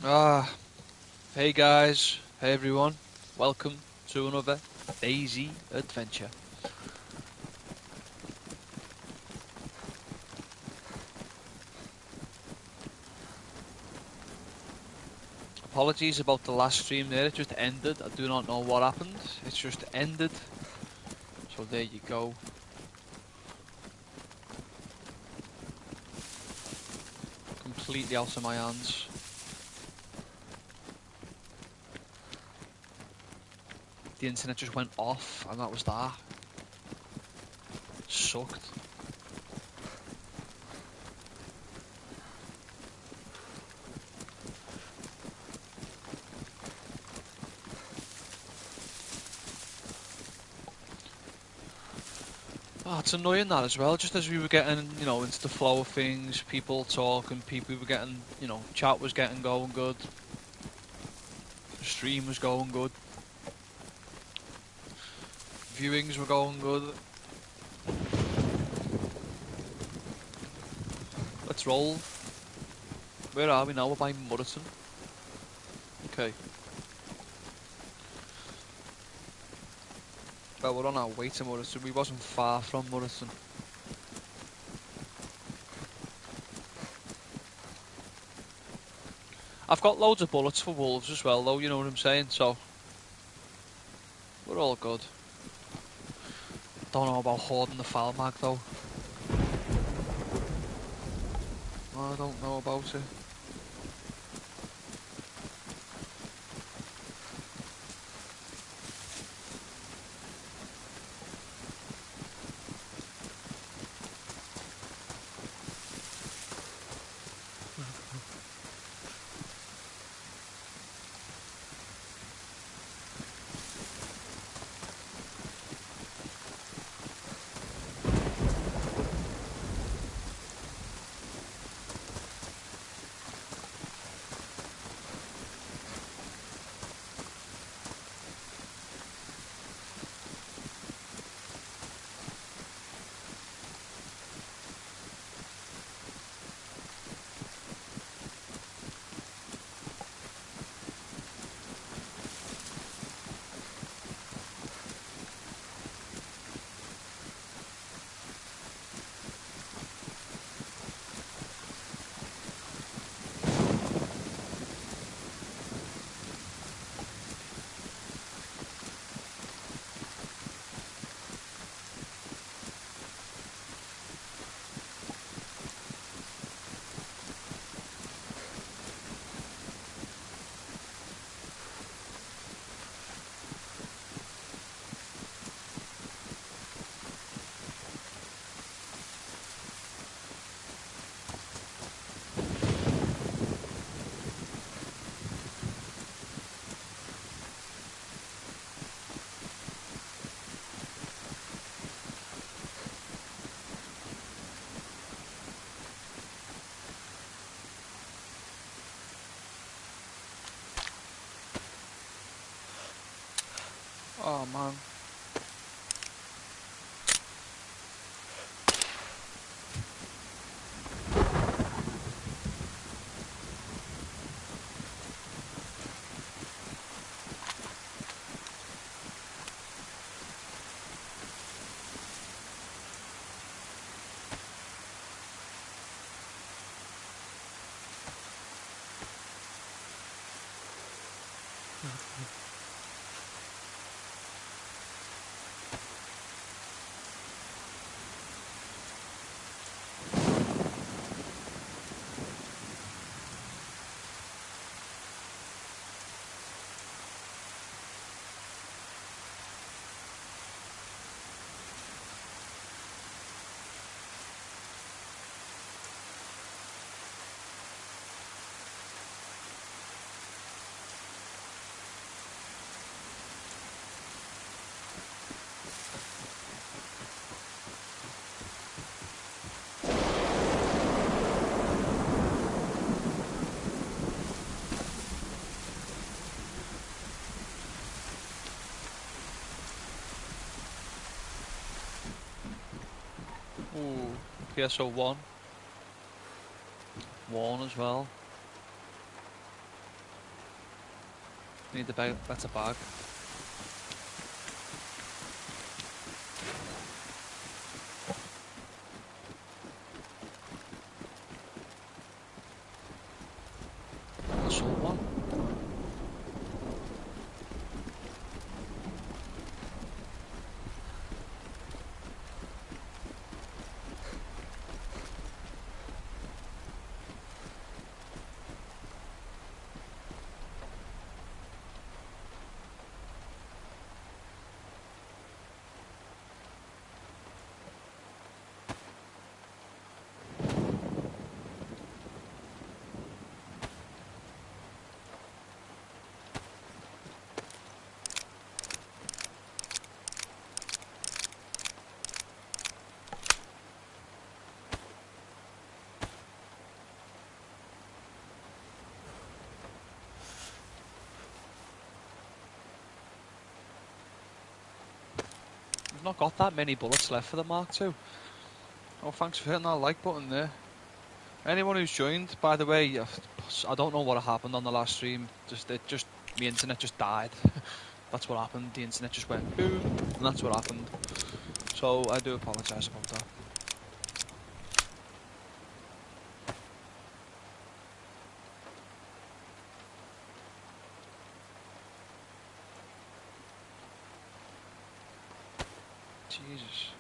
Ah, hey guys, hey everyone, welcome to another DayZ adventure. Apologies about the last stream there, it just ended. I do not know what happened, it's just ended. So there you go. Completely out of my hands. The internet just went off, and that was that. Sucked. Oh, it's annoying that as well. Just as we were getting, into the flow of things, people talking, we were getting, chat was getting going good, the stream was going good, viewings were going good. Let's roll. Where are we now? We're by Murriton. Okay. Well, we're on our way to Murriton. We wasn't far from Murriton. I've got loads of bullets for wolves as well, though, you know what I'm saying? So, we're all good. Don't know about hoarding the foul mag, though. I don't know about it. Oh, man. Ooh, PSO 1. 1 as well. Need the better bag. Assault one. We've not got that many bullets left for the Mark II. Oh, thanks for hitting that like button there. Anyone who's joined, by the way, I don't know what happened on the last stream. My internet just died. That's what happened. The internet just went boom, and that's what happened. So I do apologise about that. Jesus.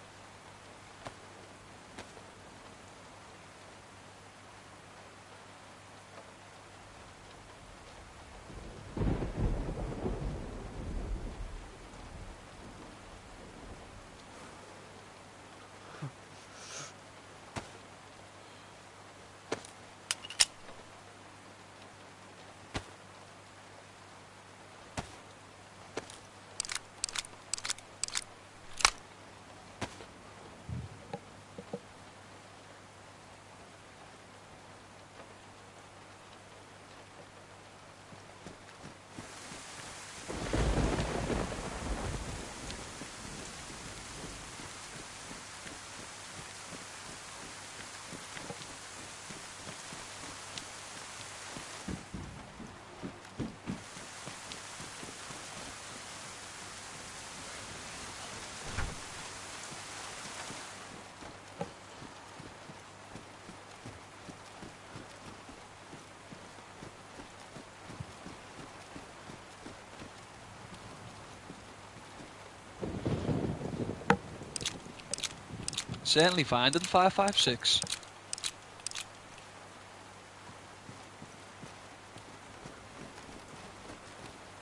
Certainly finding 556.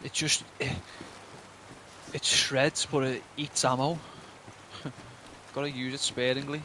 It just it shreds, but it eats ammo. Gotta use it sparingly.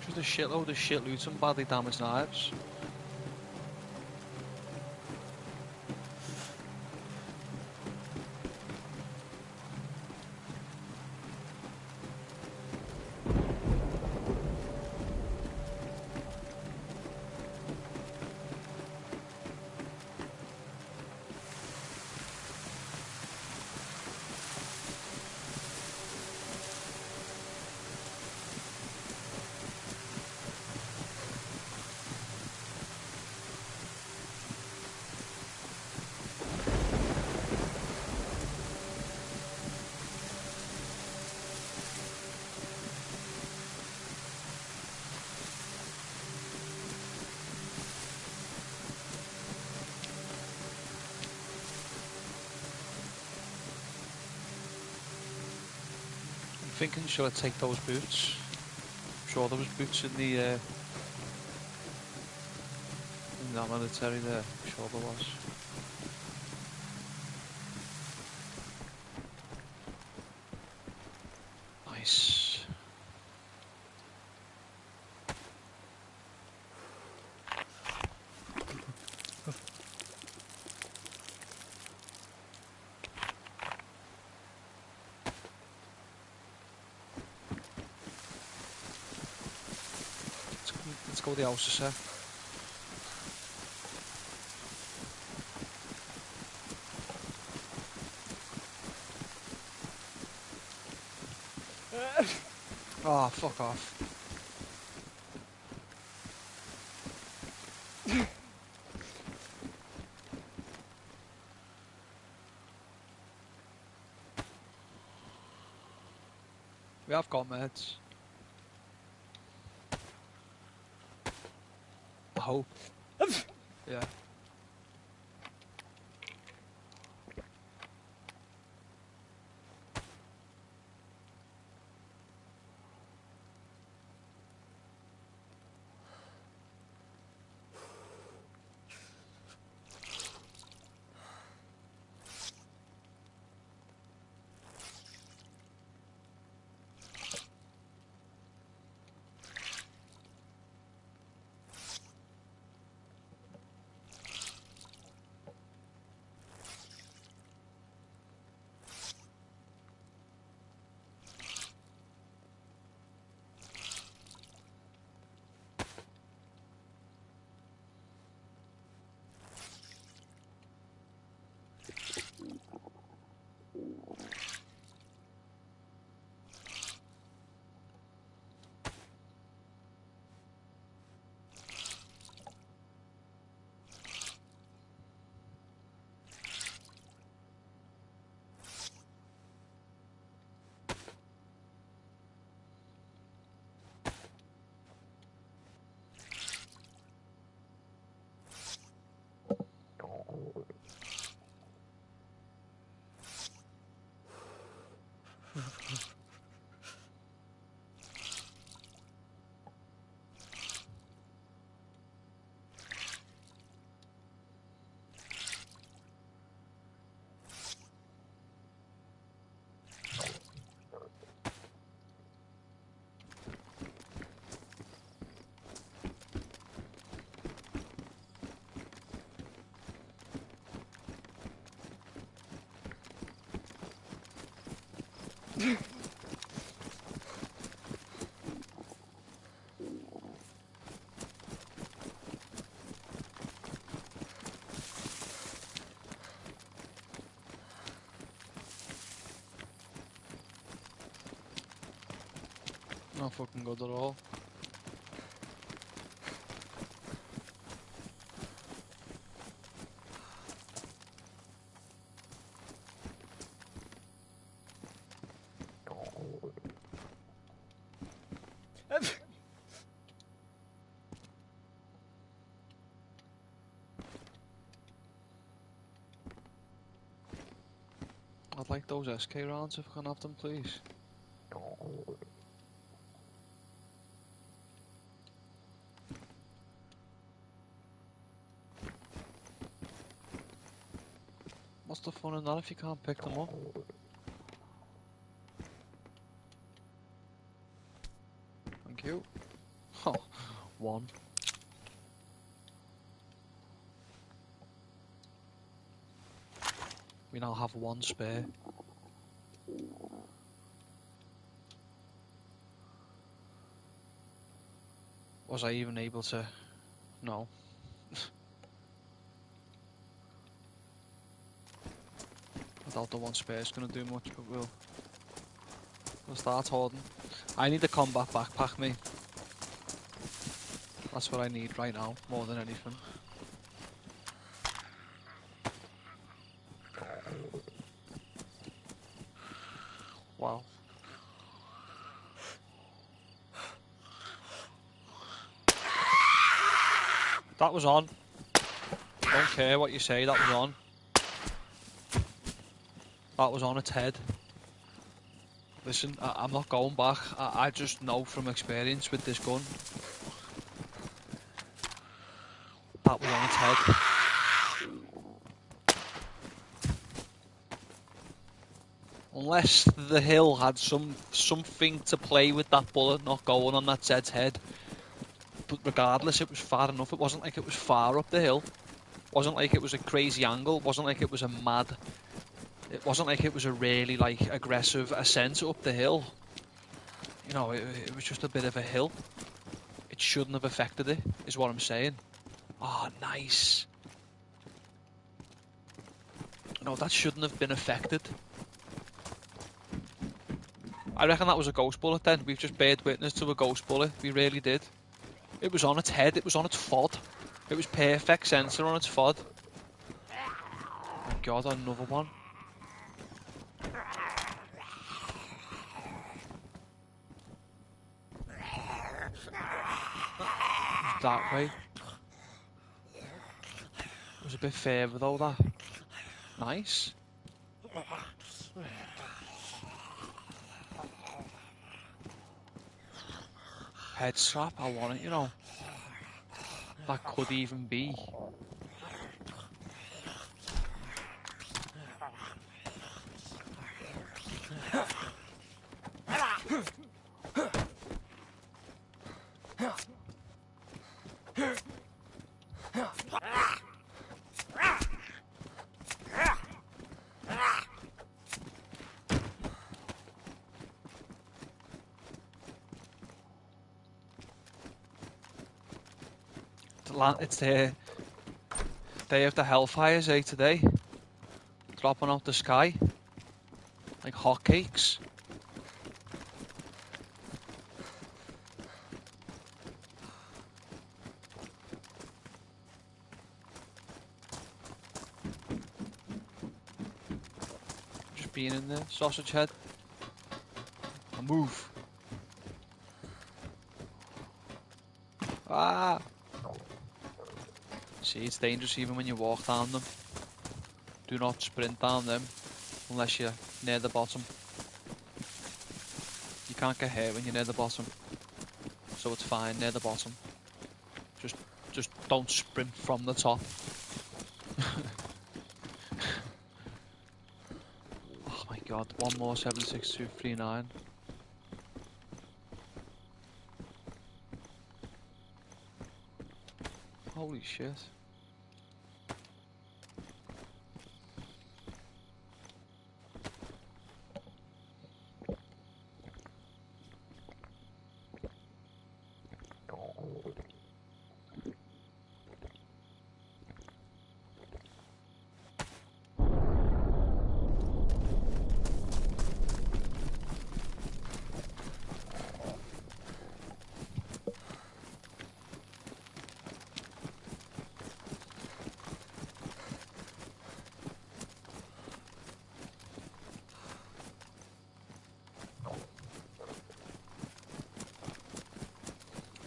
Just a shitload of shit loot and badly damaged knives. Thinking, should I take those boots? I'm sure there was boots in the in that military there. I'm sure there was. Nice. Let's go the house a sec. Oh, fuck off. We have got meds. I hope. Yeah. Not fucking good at all. I'd like those SK rounds if I can have them, please. What's the fun in that if you can't pick them up? Thank you. Oh, one. We now have one spare. Was I even able to? No. I doubt the one spare is going to do much, but we'll start hoarding. I need a combat backpack, mate. That's what I need right now, more than anything. Wow. That was on. Don't care what you say, that was on. That was on its head. Listen, I'm not going back. I just know from experience with this gun. That was on its head. Unless the hill had something to play with that bullet not going on that Zed's head. But regardless, it was far enough. It wasn't like it was far up the hill. It wasn't like it was a crazy angle. It wasn't like it was a mad... It wasn't like it was a really, like, aggressive ascent up the hill. You know, it was just a bit of a hill. It shouldn't have affected it, is what I'm saying. Oh, nice. No, that shouldn't have been affected. I reckon that was a ghost bullet then. We've just bared witness to a ghost bullet. We really did. It was on its head. It was on its FOD. It was perfect sensor on its FOD. Oh my god, another one. That way. It was a bit further though, that. Nice. Head strap, I want it, you know. That could even be. It's the day of the Hellfires, today. Dropping out the sky. Like hotcakes. Just being in there, sausage head. And move. Ah! See, it's dangerous even when you walk down them. Do not sprint down them unless you're near the bottom. You can't get hurt when you're near the bottom, so it's fine near the bottom. Just don't sprint from the top. Oh my god, one more 76239. Holy shit.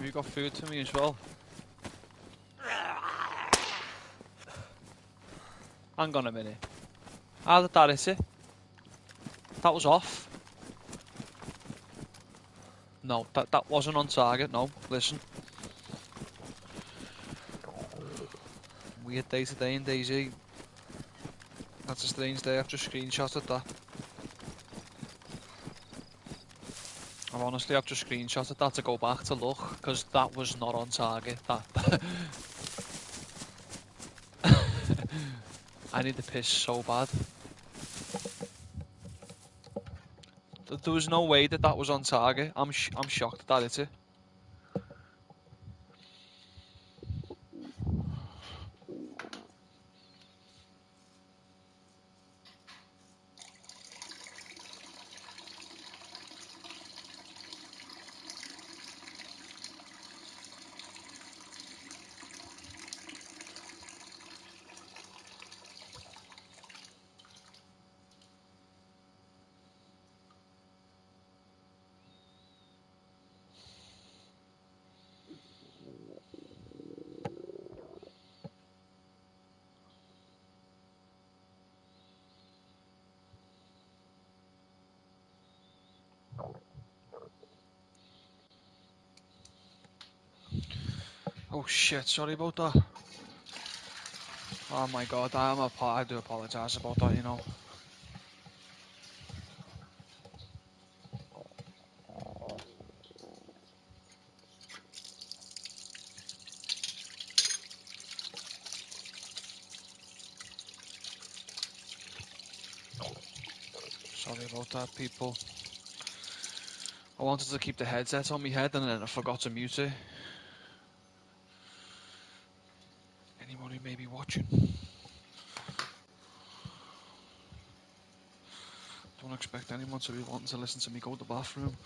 You got food to me as well. Hang on a minute. How did that hit it? That was off. No, that wasn't on target, no. Listen. Weird day today in DayZ. That's a strange day, I've just screenshotted that. I've just screenshotted that to go back to look, because that was not on target. That I need to piss so bad. There was no way that that was on target. I'm shocked that it's it. Oh shit, sorry about that. Oh my god, I do apologise about that, you know. Sorry about that, people. I wanted to keep the headset on my head and then I forgot to mute it. Anyone who may be watching, don't expect anyone to be wanting to listen to me go to the bathroom.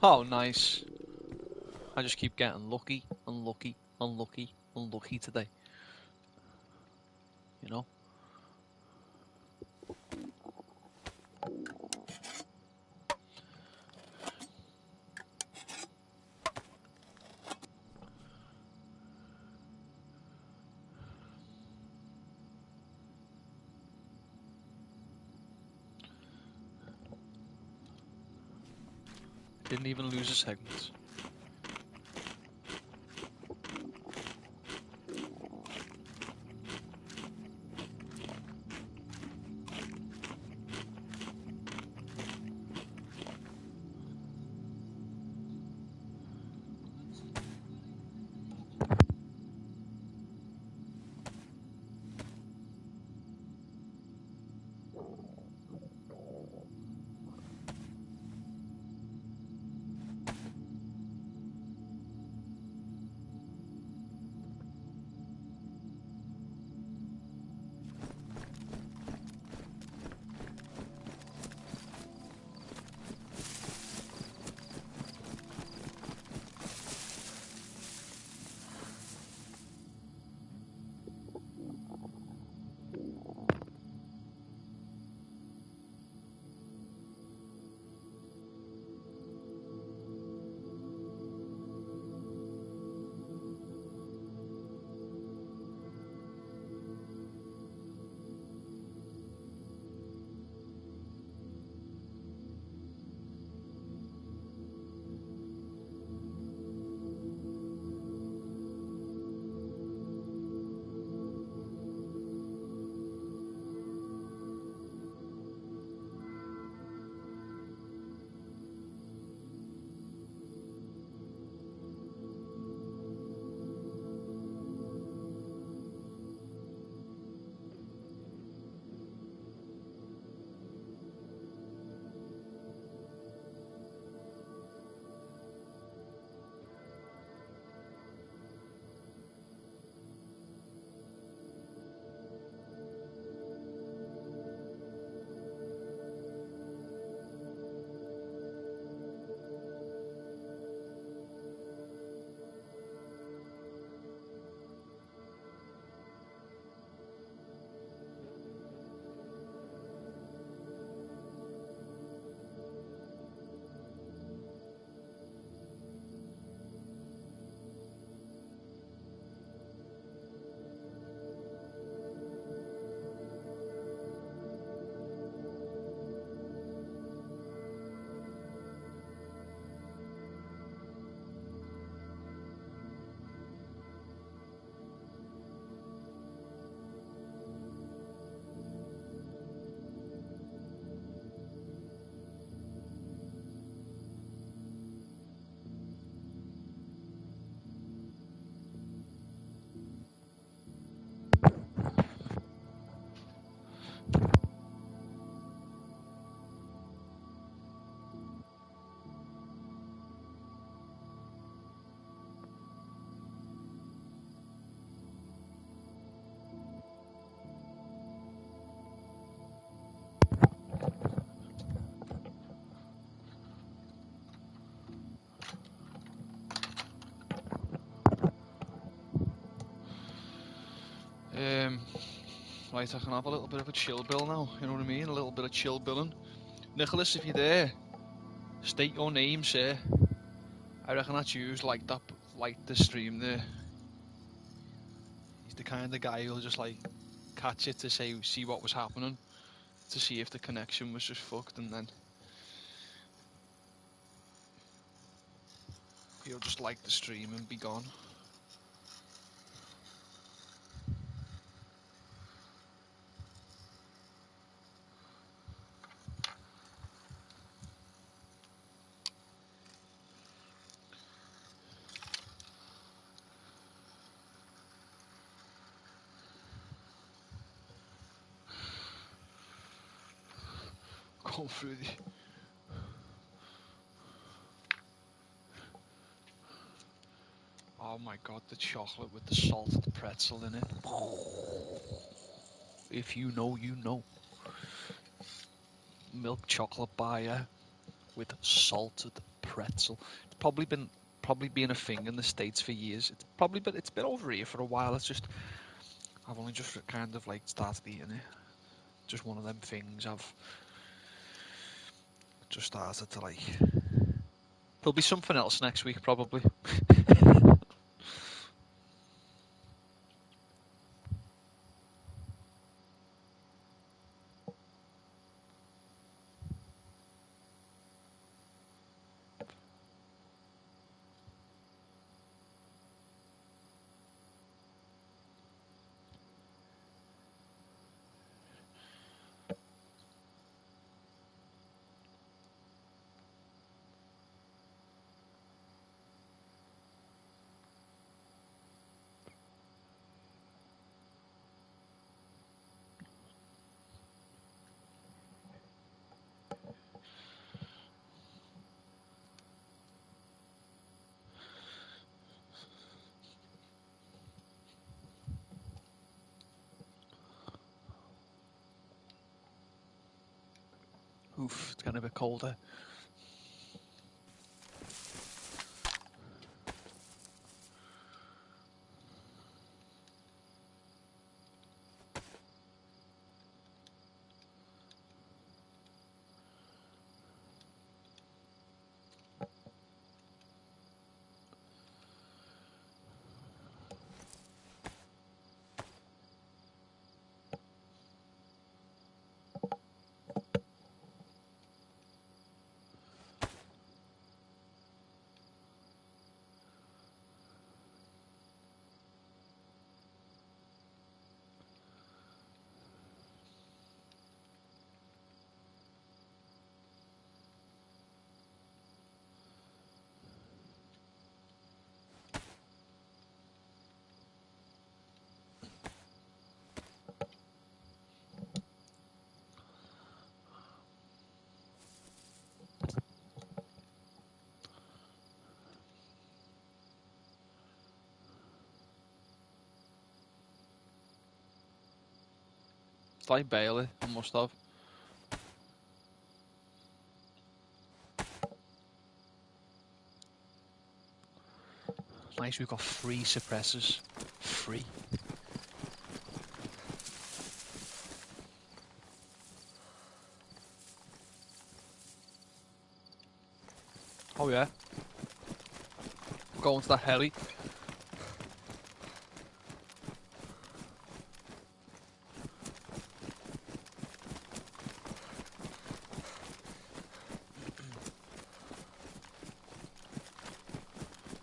Oh, nice. I just keep getting lucky, unlucky, unlucky, unlucky today. You know? Didn't even lose a segment. Right, I can have a little bit of a chill bill now, you know what I mean? A little bit of chill billing. Nicholas, if you're there, state your name, sir. I reckon that's you, like the stream there. He's the kind of guy who'll just like catch it to see what was happening, to see if the connection was just fucked, and then he'll just like the stream and be gone. Go through the... Oh my god, the chocolate with the salted pretzel in it. If you know, you know. Milk chocolate bar with salted pretzel. It's probably been a thing in the States for years. It's been over here for a while. I've only just kind of like started eating it. Just one of them things I've just started to like. There'll be something else next week probably. Oof, it's getting a bit colder. It's like Bailey, I must have. Nice, we've got 3 suppressors. 3. Oh yeah. We're going to that heli.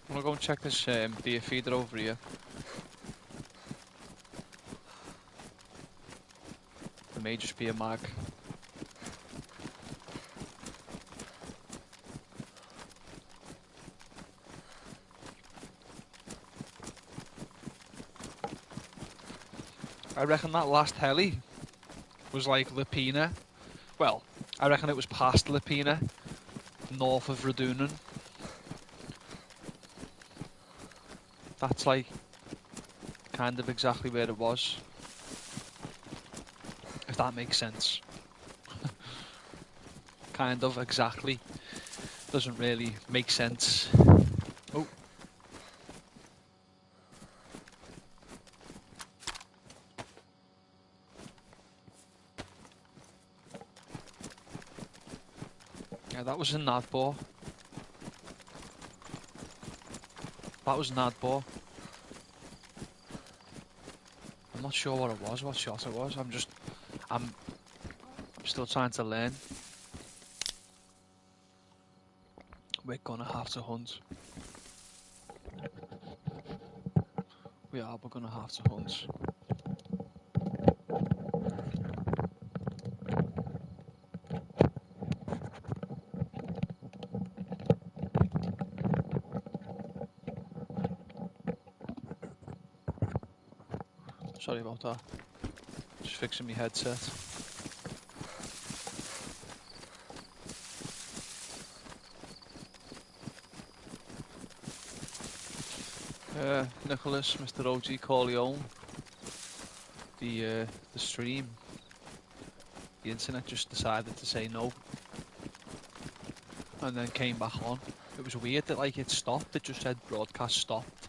I'm gonna go and check this deer feeder over here. It may just be a mag. I reckon that last heli was like Lipina. Well, I reckon it was past Lipina, north of Radunan. That's like kind of exactly where it was. If that makes sense. Kind of exactly. Doesn't really make sense. Oh. That was a Nadbor. That was Nadbor. I'm not sure what it was, what shot it was. I'm still trying to learn. We're gonna have to hunt. We're gonna have to hunt. Sorry about that. Just fixing my headset. Nicholas, Mr. OG Corleone. The stream. The internet just decided to say no. And then came back on. It was weird that like it stopped. It just said broadcast stopped.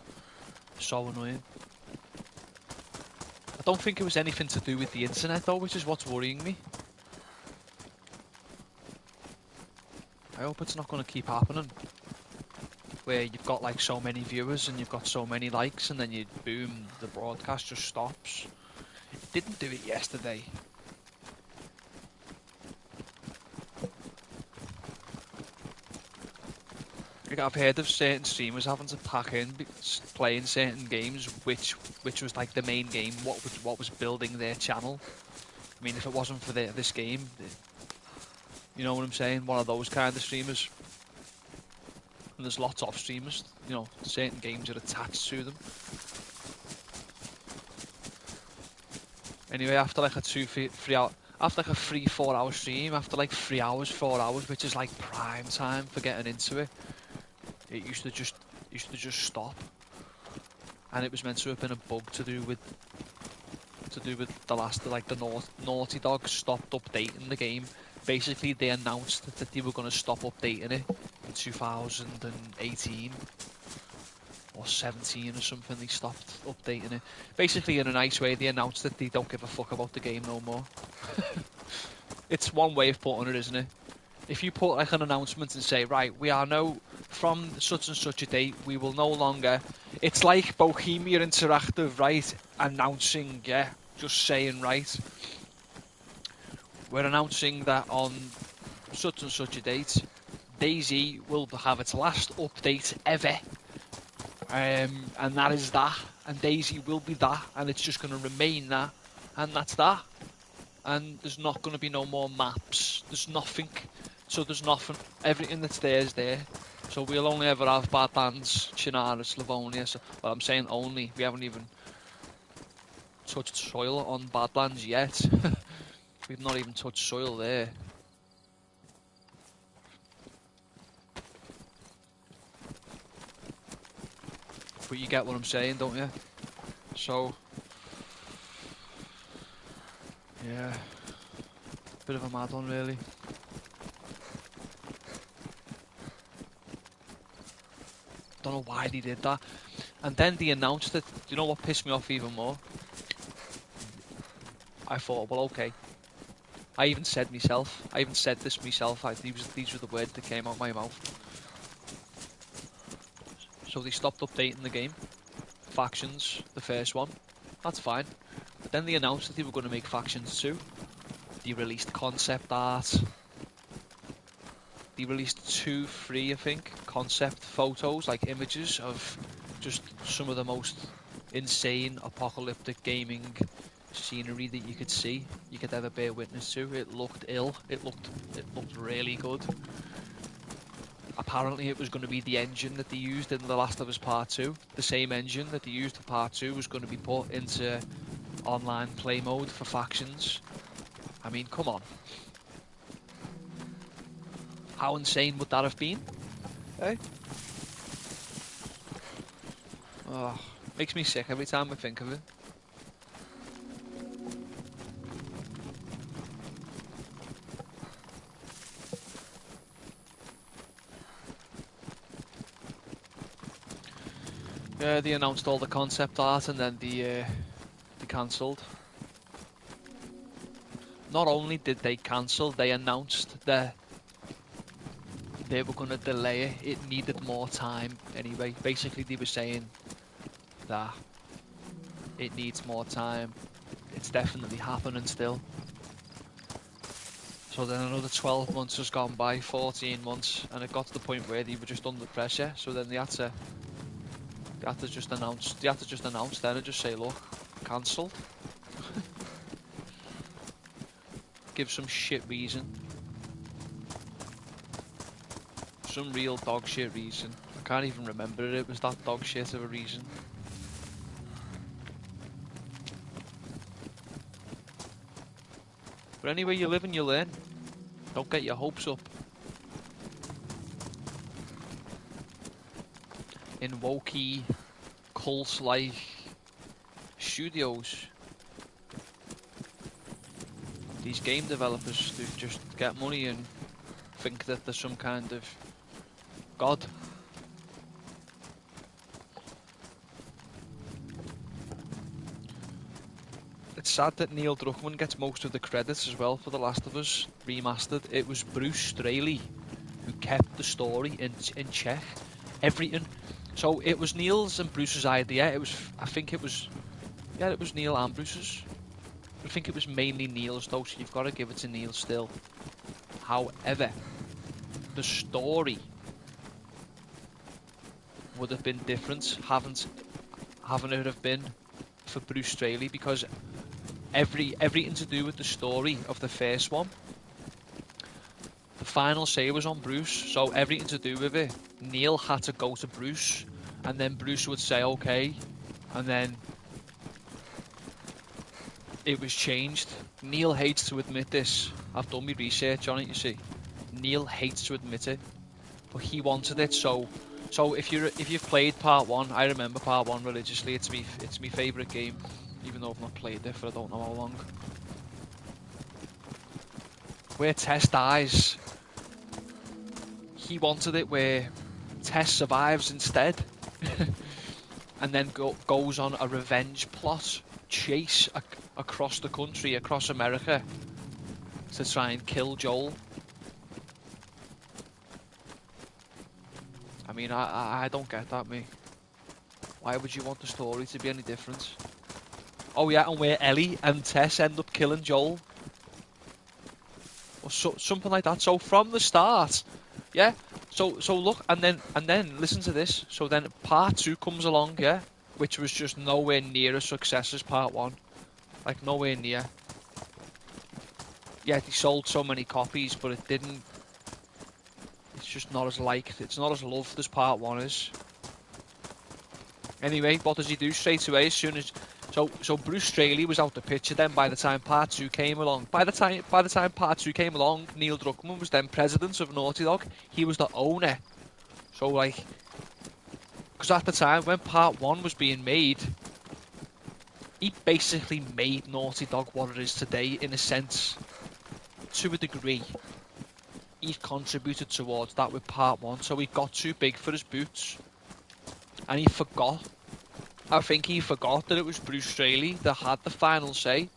So annoying. I don't think it was anything to do with the internet though, which is what's worrying me. I hope it's not going to keep happening. Where you've got like so many viewers and you've got so many likes and then you boom, the broadcast just stops. It didn't do it yesterday. Like I've heard of certain streamers having to pack in playing certain games, which was like the main game, what was building their channel. I mean, if it wasn't for this game, you know what I'm saying? One of those kind of streamers. And there's lots of streamers, you know, certain games are attached to them. Anyway, after like a 3-4 hour stream, after like 3 hours, 4 hours, which is like prime time for getting into it, it used to just stop. And it was meant to have been a bug to do with the Naughty Dog stopped updating the game. Basically, they announced that they were going to stop updating it in 2018 or 17 or something. They stopped updating it. Basically, in a nice way, they announced that they don't give a fuck about the game no more. It's one way of putting it, isn't it? If you put like an announcement and say, right, we are now from such and such a date, we will no longer. It's like Bohemia Interactive, right? Announcing, yeah, just saying, right. We're announcing that on such and such a date, DayZ will have its last update ever. And that is that. And DayZ will be that. And it's just going to remain that. And that's that. And there's not going to be no more maps. There's nothing. So there's nothing. Everything that's there is there. So we'll only ever have Badlands, Chinaris, Livonia. So, well, I'm saying only. We haven't even touched soil on Badlands yet. We've not even touched soil there. But you get what I'm saying, don't you? So, yeah, bit of a mad one, really. Don't know why they did that. And then they announced it. Do you know what pissed me off even more? I thought, well, okay. I even said this myself. These were the words that came out my mouth. So they stopped updating the game. Factions, the first one. That's fine. But then they announced that they were going to make Factions 2. They released concept art. They released 2 free, I think, concept photos, like images of just some of the most insane apocalyptic gaming scenery that you could ever bear witness to. It looked ill. It looked really good. Apparently it was going to be the engine that they used in The Last of Us Part 2. The same engine that they used for Part 2 was going to be put into online play mode for Factions. I mean, come on. How insane would that have been? Eh? Oh, makes me sick every time I think of it. Yeah, they announced all the concept art and then they cancelled. Not only did they cancel, they announced they were going to delay it. It needed more time anyway. Basically, they were saying that it needs more time. It's definitely happening still. So then another 12 months has gone by, 14 months, and it got to the point where they were just under pressure. So then they had to just announce then and just say, look, cancelled. Give some shit reason. Some real dog shit reason. I can't even remember it. It was that dog shit of a reason. But anyway, you live and you learn. Don't get your hopes up. In wokey, cult-like studios, these game developers do just get money and think that there's some kind of god. It's sad that Neil Druckmann gets most of the credits as well for The Last of Us Remastered. It was Bruce Straley who kept the story in check. Everything. So it was Neil's and Bruce's idea. It was Neil and Bruce's. I think it was mainly Neil's though, so you've got to give it to Neil still. However, the story would have been different haven't it have been for Bruce Straley, because everything to do with the story of the first one, the final say was on Bruce, so everything to do with it, Neil had to go to Bruce, and then Bruce would say okay, and then it was changed. Neil hates to admit this. I've done my research on it, you see. Neil hates to admit it, but he wanted it. So if you've played part one, I remember part one religiously. It's my favourite game, even though I've not played it for I don't know how long. Where Tess dies, he wanted it where Tess survives instead, and then goes on a revenge plot chase across the country, across America, to try and kill Joel. I mean, I don't get that, me. Why would you want the story to be any different? Oh yeah, and where Ellie and Tess end up killing Joel, or something like that. So from the start, yeah. So look, and then listen to this. So then part 2 comes along, yeah, which was just nowhere near a success as part 1, like nowhere near. Yeah, they sold so many copies, but it didn't. It's just not as liked. It's not as loved as part 1 is. Anyway, what does he do straight away? As soon as so Bruce Straley was out the picture then by the time part 2 came along. By the time part 2 came along, Neil Druckmann was then president of Naughty Dog. He was the owner. So like, because at the time when part 1 was being made, he basically made Naughty Dog what it is today, in a sense, to a degree. He contributed towards that with part 1, so he got too big for his boots, and he forgot. I think he forgot that it was Bruce Straley that had the final say.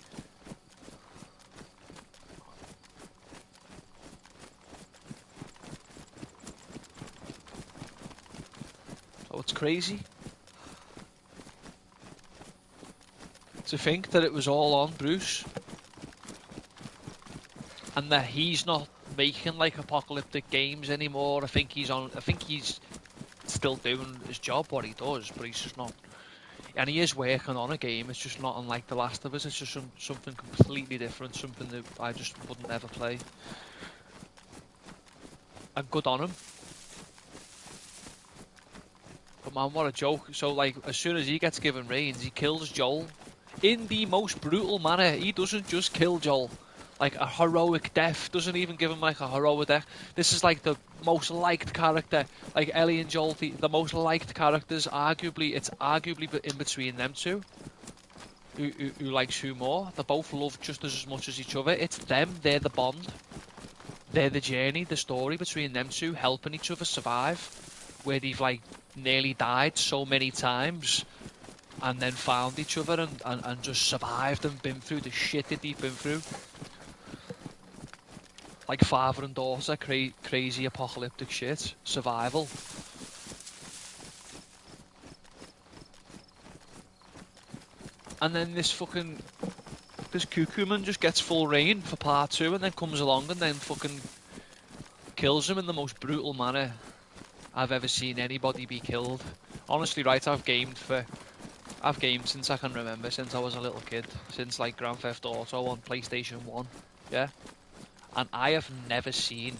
So it's crazy to think that it was all on Bruce, and that he's not making like apocalyptic games anymore. I think he's still doing his job, what he does, but he's just not. And he is working on a game. It's just not unlike The Last of Us. It's just something completely different, something that I just wouldn't ever play. And good on him. But man, what a joke. So like, as soon as he gets given reins, he kills Joel in the most brutal manner. He doesn't just kill Joel like a heroic death, doesn't even give him like a heroic death. This is like the most liked character, like Ellie and Joel, the most liked characters. It's arguably in between them two. Who likes who more? They're both loved just as much as each other. It's them, they're the bond. They're the journey, the story between them two, helping each other survive. Where they've like nearly died so many times, and then found each other and just survived and been through the shit that they've been through. like father and daughter, crazy apocalyptic shit, survival. And then this cuckoo man just gets full reign for part 2 and then comes along and then fucking kills him in the most brutal manner I've ever seen anybody be killed. Honestly, right, I've gamed since I can remember, since I was a little kid, since like Grand Theft Auto on PlayStation 1, yeah? And I have never seen,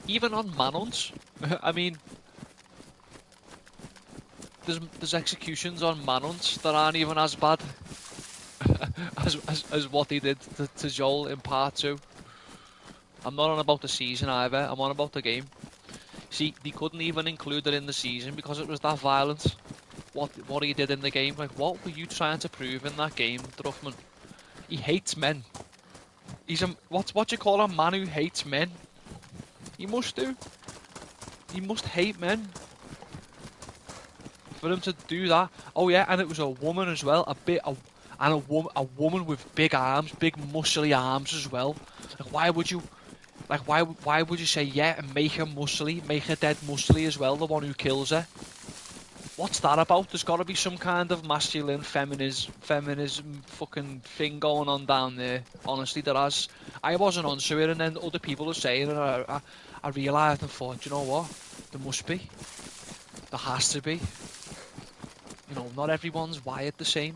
even on manhunts, I mean, there's executions on manhunts that aren't even as bad as what they did to Joel in part 2. I'm not on about the season either, I'm on about the game. See, they couldn't even include it in the season because it was that violent. What he did in the game, like, what were you trying to prove in that game, Druckmann? He hates men. He's what you call a man who hates men? He must do. He must hate men. For him to do that. Oh yeah, and it was a woman as well, a woman with big arms, big muscly arms as well. Like, why would you say yeah and make her muscly, make her dead muscly as well, the one who kills her? What's that about? There's got to be some kind of masculine, feminism fucking thing going on down there. Honestly, there has. I wasn't onto it, and then other people are saying it, and I realised and thought, you know what? There must be. There has to be. You know, not everyone's wired the same.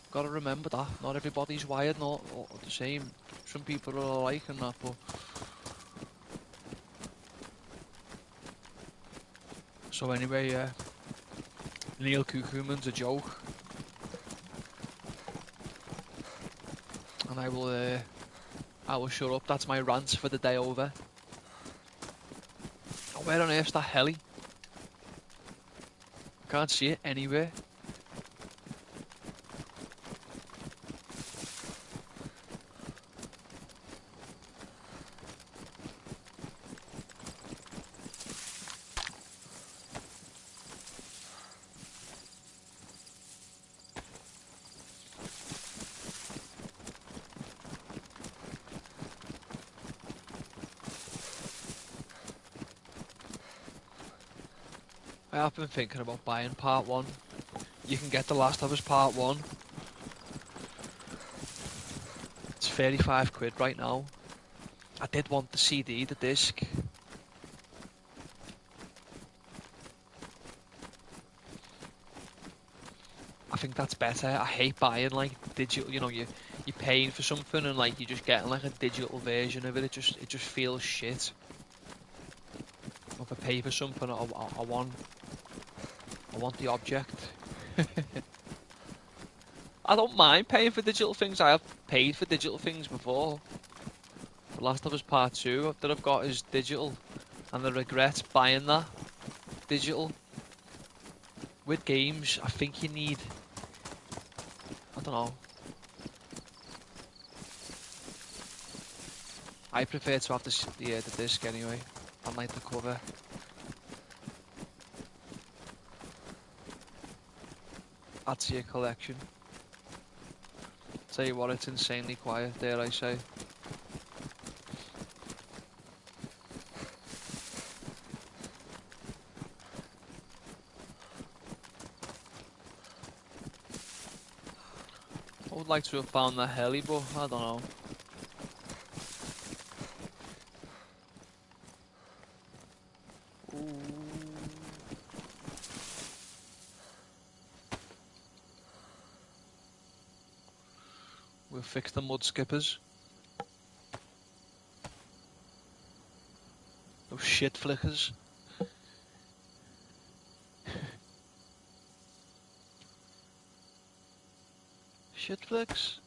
Got to remember that. Not everybody's wired not the same. Some people are alike and that, but... So anyway, yeah. Neil Cuckooman's a joke. And I will shut up. That's my rant for the day over. Oh, where on earth's that heli? I can't see it anywhere. I have been thinking about buying part 1. You can get The Last of Us part 1. It's 35 quid right now. I did want the CD, the disc. I think that's better. I hate buying like digital, you know, you're paying for something and like you're just getting like a digital version of it. It just feels shit. If I pay for something, I want the object. I don't mind paying for digital things. I have paid for digital things before. The Last of Us Part 2 that I've got is digital, and I regret buying that digital. With games, I think you need, I don't know. I prefer to have the disc anyway. I like the cover. Add to your collection. Tell you what, it's insanely quiet, dare I say. I would like to have found the heli, but I don't know. Ooh. We'll fix the mud skippers. Those shit flickers. Shit flicks.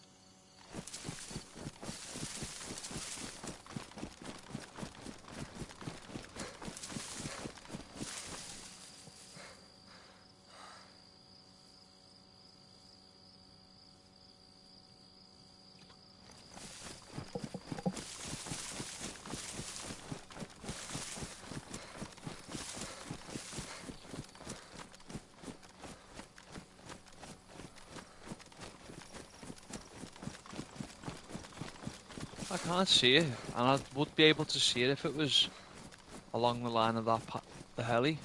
I can't see it, and I would be able to see it if it was along the line of that the heli.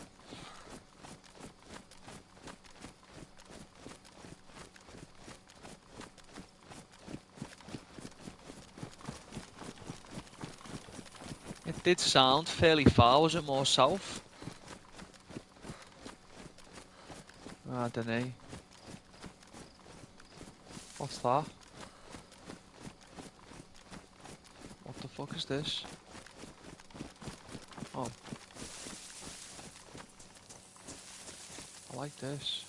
It did sound fairly far. Was it more south? I don't know. What's that? What the fuck is this? Oh. I like this.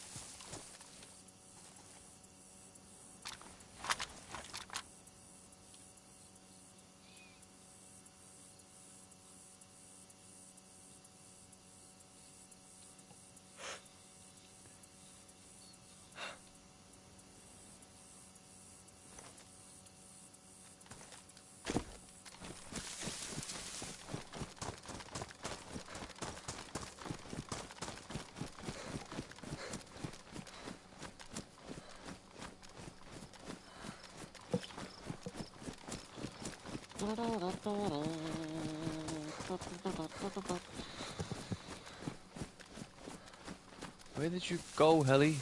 Where did you go, heli?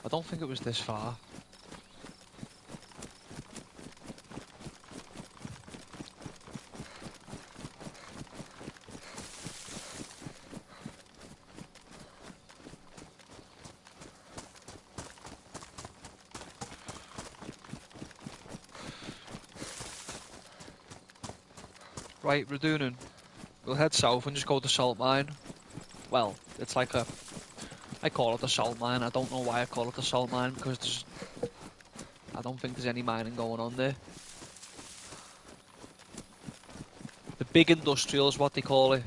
I don't think it was this far. Right, Radunan. We'll head south and just go to salt mine. Well, it's like a... I call it a salt mine. I don't know why I call it a salt mine, because I don't think there's any mining going on there. The big industrial is what they call it.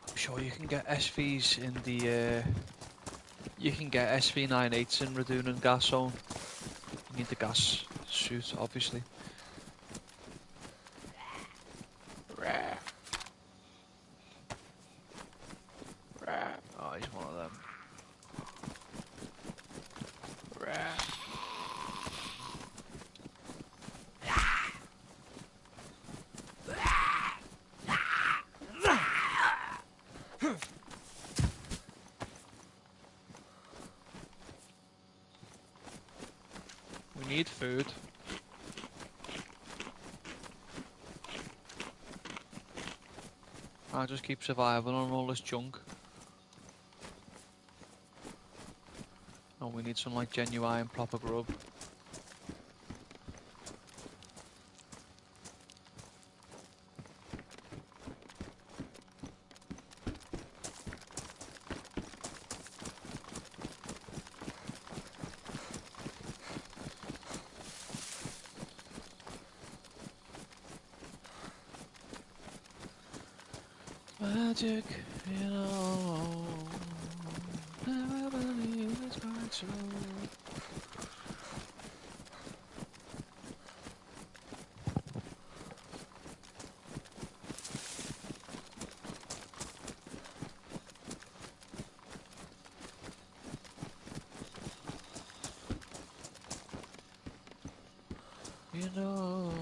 I'm sure you can get SVs in the... you can get SV98s in Radunan gas zone. You need the gas suit, obviously. Oh, he's one of them. We need food. I'll just keep surviving on all this junk. Oh, we need some like genuine proper grub. Magic, you know, never believe it's quite true. You know.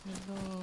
You know.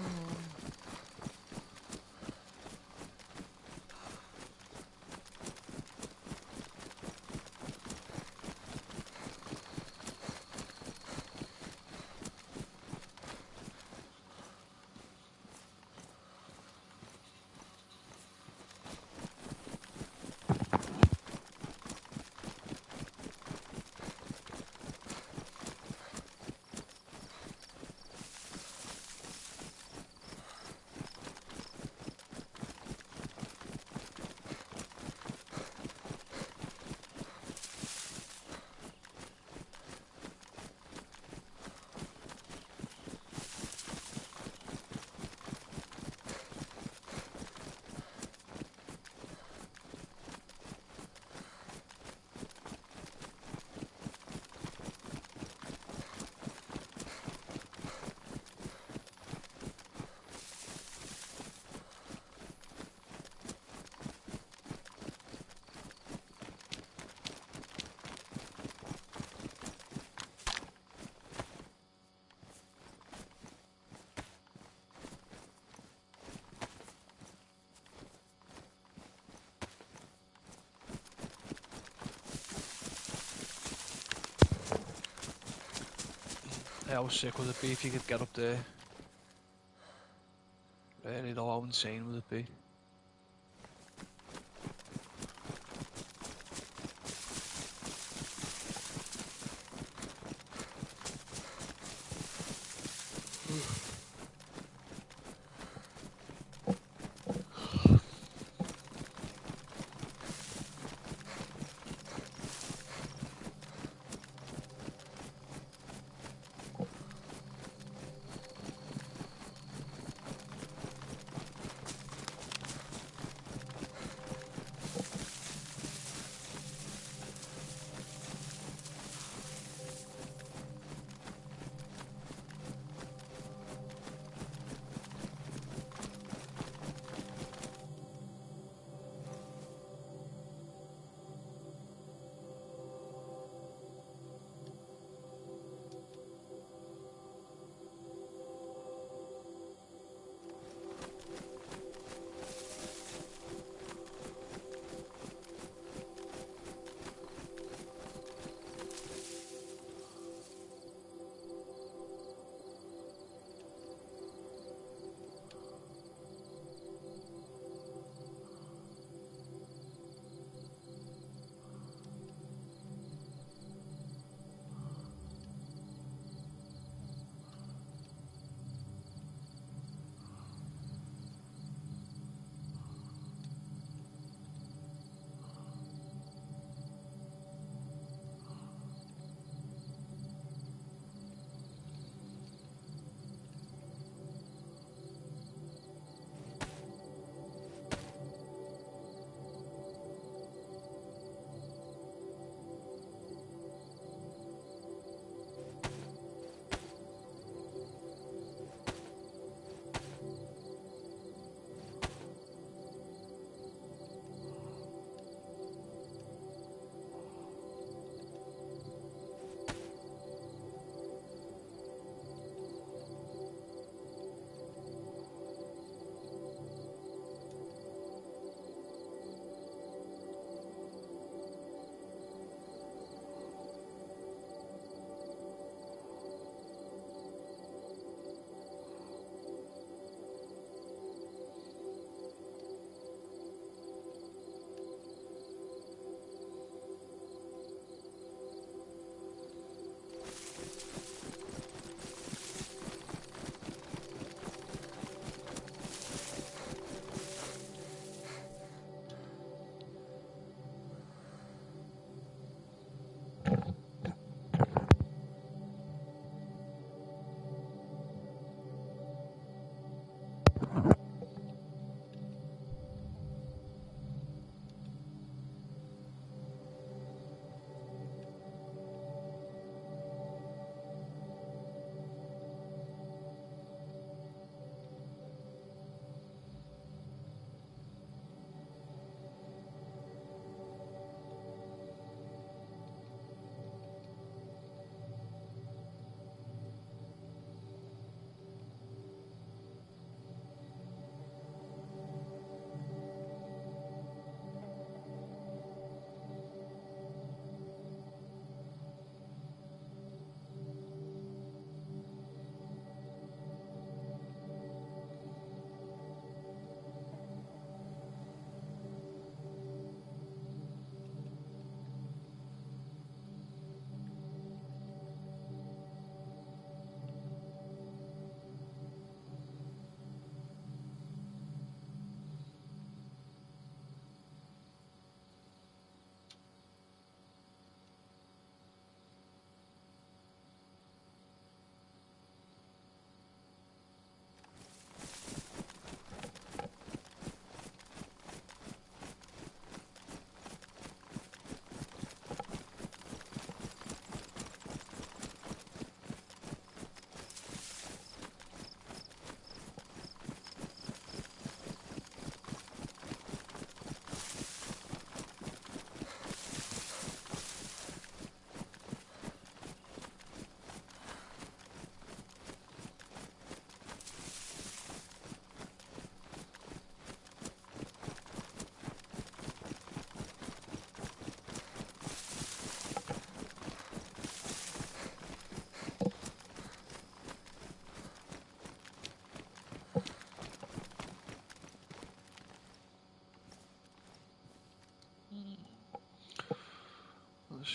How sick would it be if you could get up there? Really though, how insane would it be?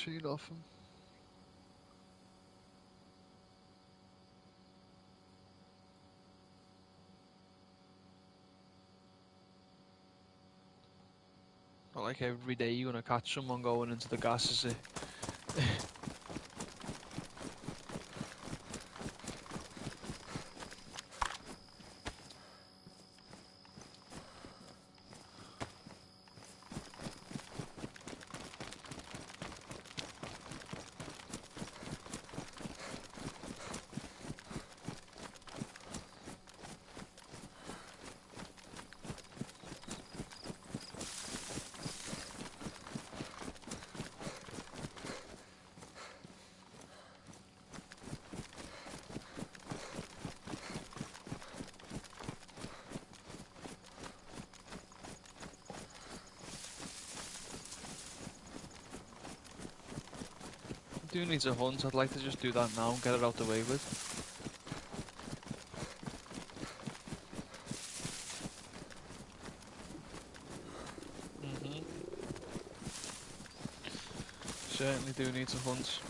See nothing. Not like every day you're gonna catch someone going into the gas, is it? I do need a hunt. I'd like to just do that now and get it out the way with. Certainly do need to hunt.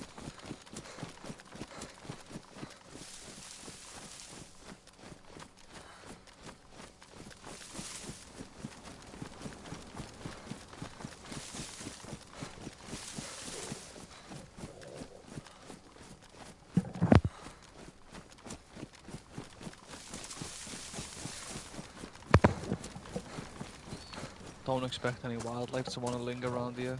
Don't expect any wildlife to want to linger around here.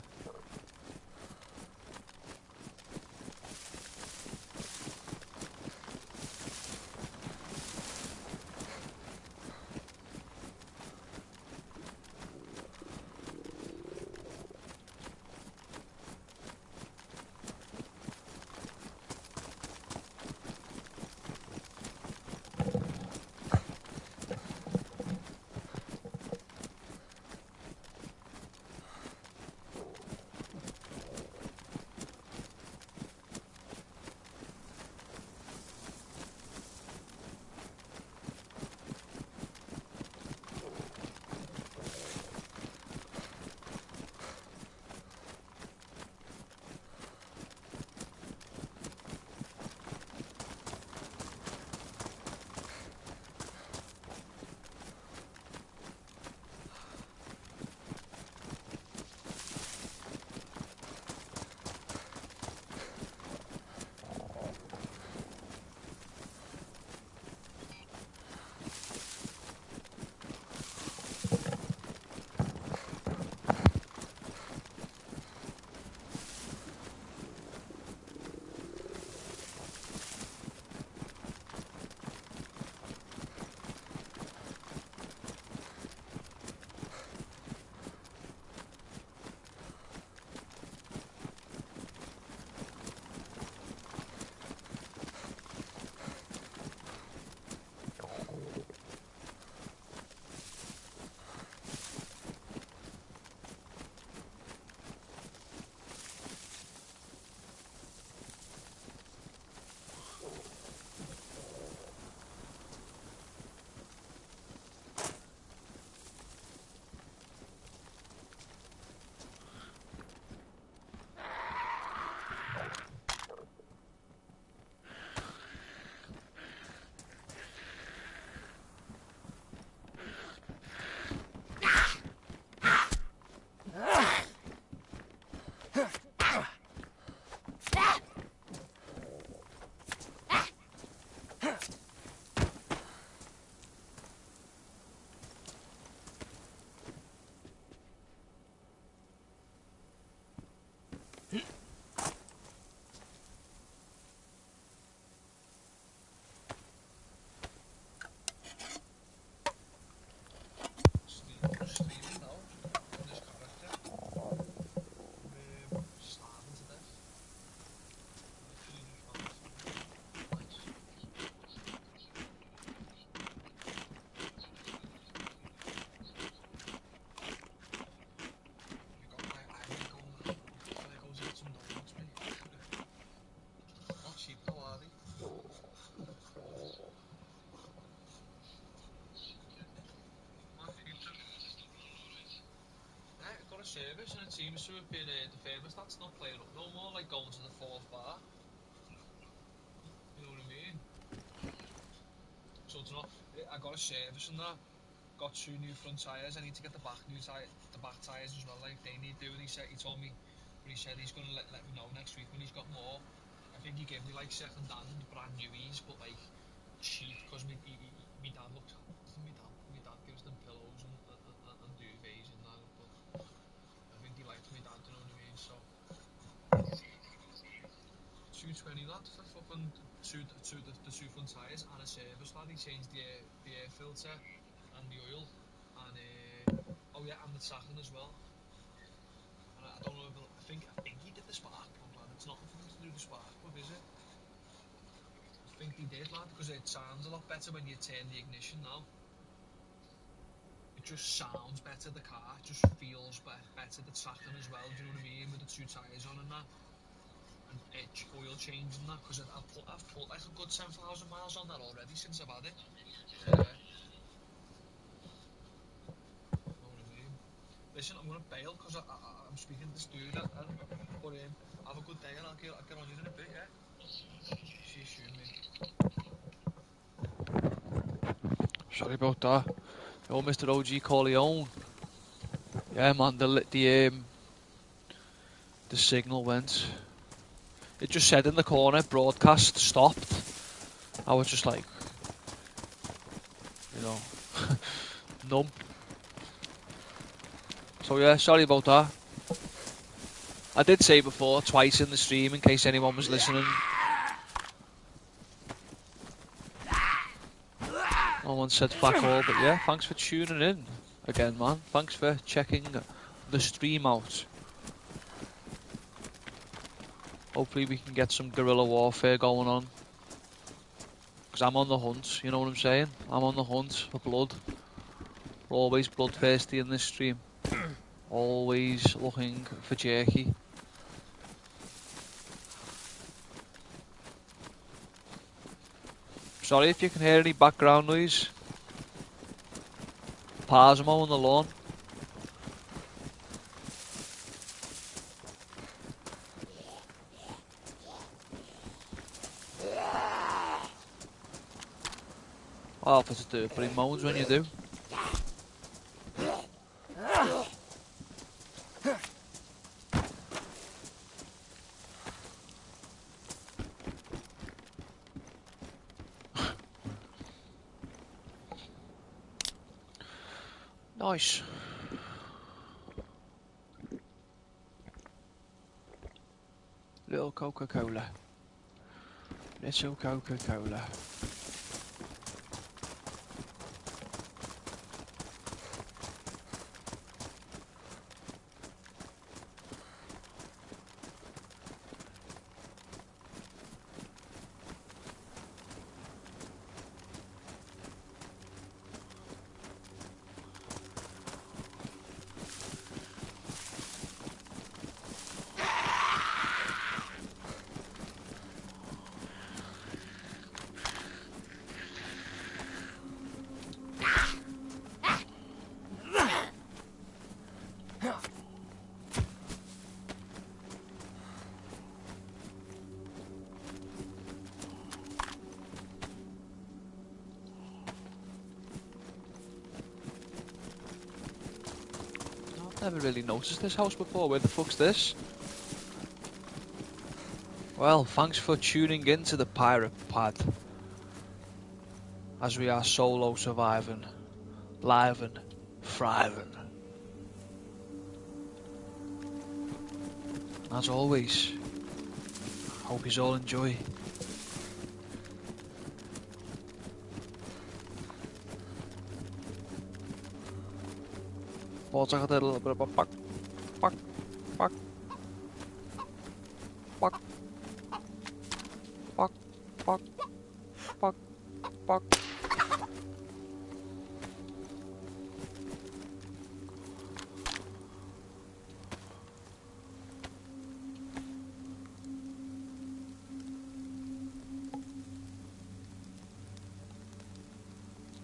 a service and it seems to have been the thermostat's not playing up no more, like going to the 4th bar. You know what I mean? So it's not. I got a service and that. Got 2 new front tyres. I need to get the back tyres as well. Like they need doing. He told me, but he said he's gonna let me know next week when he's got more. I think he gave me like second hand brand newies, but like cheap because me dad looked. My dad gives them pillows and duvets and that. But I think he likes me dad. You know what I mean? So 220 lad for fucking the 2 front tyres and a service lad. He changed the air filter and the oil and oh yeah, and the sacking as well. And I don't know if I think he did the spark plug, lad. It's nothing for him to do the spark plug, is it? I think he did, lad, because it sounds a lot better when you turn the ignition now. It just sounds better, the car just feels better, the sacking as well, do you know what I mean, with the 2 tyres on and that. And oil change and that, because I've put like a good 10,000 miles on that already since I've had it. Yeah. You know what I mean? Listen, I'm going to bail because I'm speaking to this dude. But have a good day and I'll get on you in a bit, yeah? See you soon, mate. Sorry about that. Oh, Mr. OG Corleone. Yeah, man, the signal went. It just said in the corner, broadcast stopped. I was just like, you know, numb. So yeah, sorry about that. I did say before, twice in the stream, in case anyone was listening. No one said fuck all, but yeah, thanks for tuning in again, man. Thanks for checking the stream out. Hopefully we can get some guerrilla warfare going on. Because I'm on the hunt, you know what I'm saying? I'm on the hunt for blood. Always bloodthirsty in this stream. Always looking for jerky. Sorry if you can hear any background noise. Pa's mowing the lawn. I'll have to do it, but he moans when you do. Nice. Little Coca-Cola. Little Coca-Cola. Never really noticed this house before. Where the fuck's this? Well, thanks for tuning in to the Pirate Pad. As we are solo surviving, live and thriving. As always, hope you all enjoy. Also got a little bit of a buck, buck, buck, buck, buck, buck, buck, buck.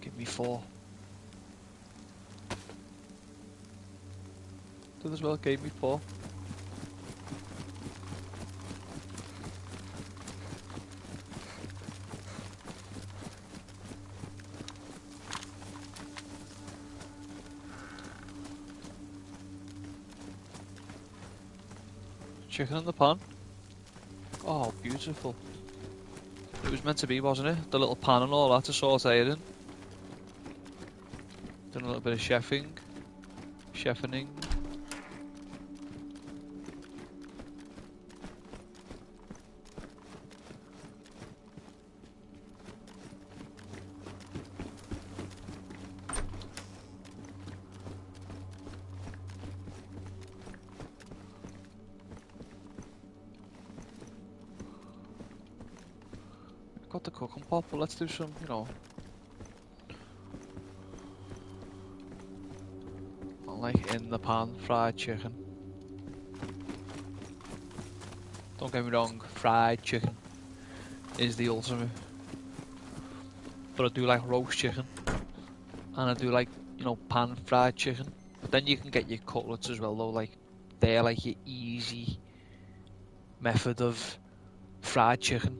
Give me 4. Did as well gave me 4. Chicken in the pan. Oh, beautiful. It was meant to be, wasn't it? The little pan and all that to saute it in. Done a little bit of chefing. Chefening. Got the cooking pot, but let's do some, you know. Not like in the pan fried chicken. Don't get me wrong, fried chicken is the ultimate. But I do like roast chicken. And I do like, you know, pan fried chicken. But then you can get your cutlets as well though, like they're like your easy method of fried chicken.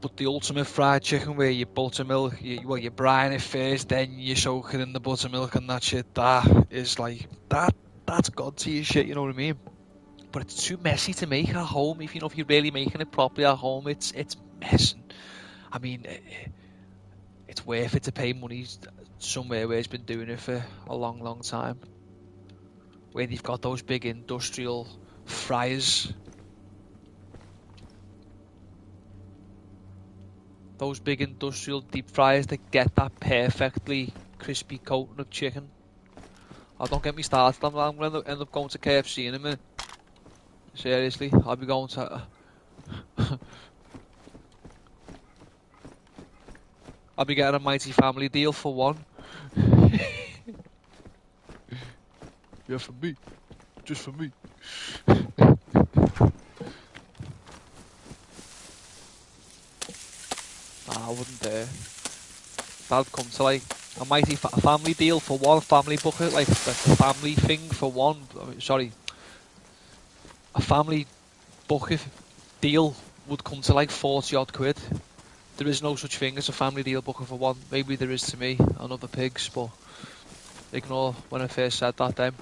But the ultimate fried chicken where you buttermilk, you brine it first, then you soak it in the buttermilk and that shit, that is like, that's god tier shit, you know what I mean? But it's too messy to make at home. If you're really making it properly at home, it's messing. I mean, it's worth it to pay money somewhere where it's been doing it for a long time. Where they've got those big industrial fryers. Those big industrial deep fryers that get that perfectly crispy coating of chicken. Oh, don't get me started. I'm going to end up going to KFC in a minute. Seriously, I'll be going to... I'll be getting a mighty family deal for one. Yeah, for me. Just for me. Nah, I wouldn't dare. That'd come to like a mighty family deal for one family bucket, like the family thing for one. I mean, sorry, a family bucket deal would come to like 40 odd quid. There is no such thing as a family deal bucket for one. Maybe there is to me and other pigs, but ignore when I first said that then.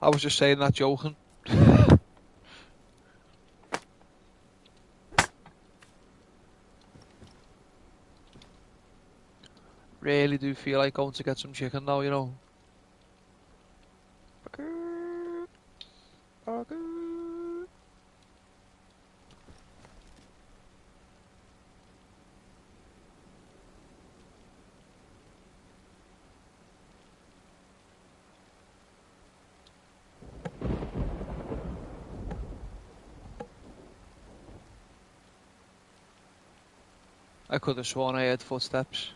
I was just saying that joking. Really do feel like going to get some chicken now, you know. I could have sworn I heard footsteps.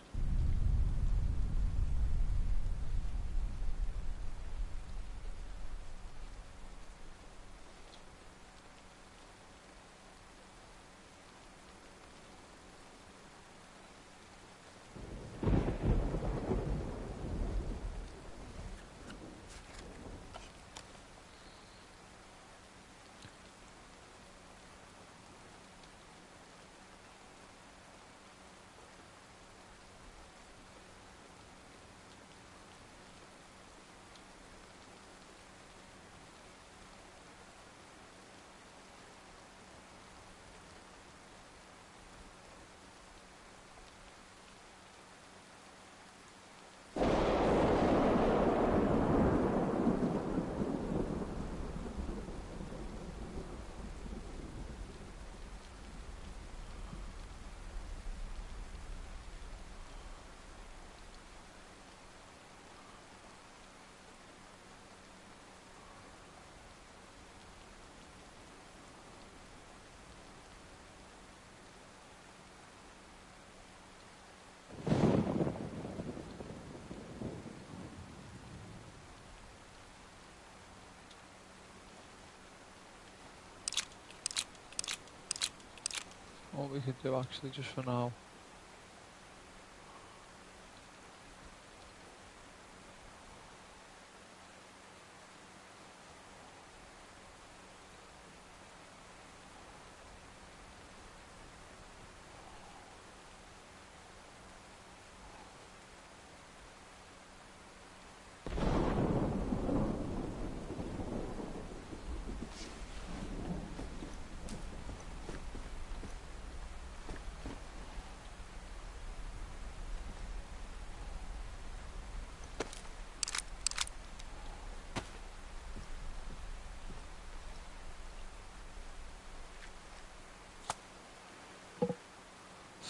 What we could do actually just for now.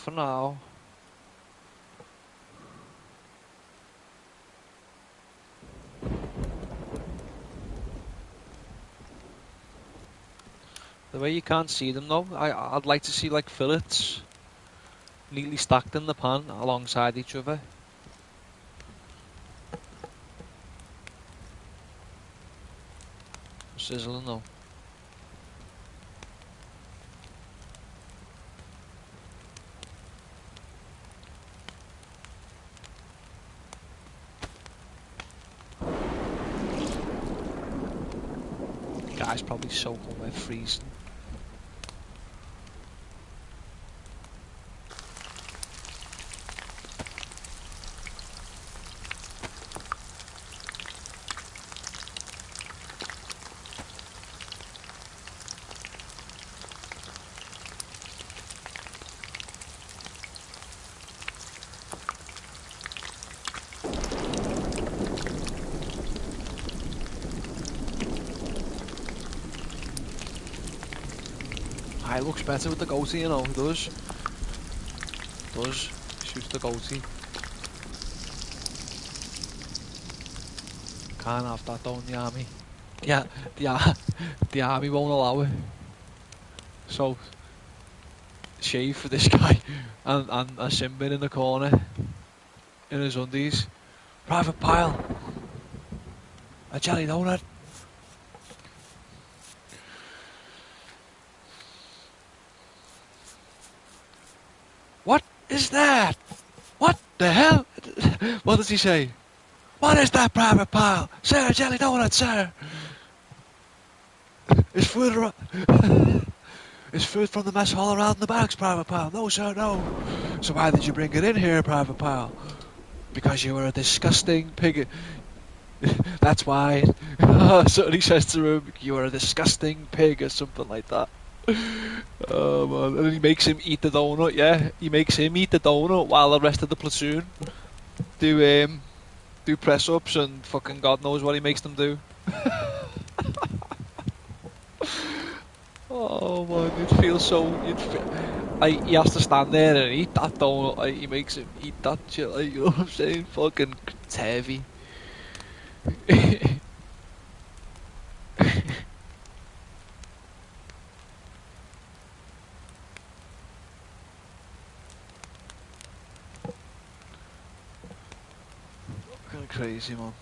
for now. The way you can't see them though, I'd like to see like fillets neatly stacked in the pan alongside each other. Sizzling though. Guy's probably soaking wet, freezing. It looks better with the goatee, you know, it does. It does. Shoots the goatee. Can't have that though in the army. Yeah, the army won't allow it. So, shave for this guy and a Simbin in the corner in his undies. Private pile. A jelly donut. What is that? What the hell? What does he say? What is that, Private Pile? Sir, jelly donut, sir. Is food is food from the mess hall around the barracks, Private Pile? No, sir, no. So why did you bring it in here, Private Pile? Because you were a disgusting pig. That's why. So he says to him, you were a disgusting pig or something like that. Oh man, and then he makes him eat the donut, yeah? He makes him eat the donut while the rest of the platoon do press-ups and fucking God knows what he makes them do. Oh man, like, he has to stand there and eat that donut, like, he makes him eat that shit, like, you know what I'm saying? Fucking, it's heavy. Fucking crazy, man.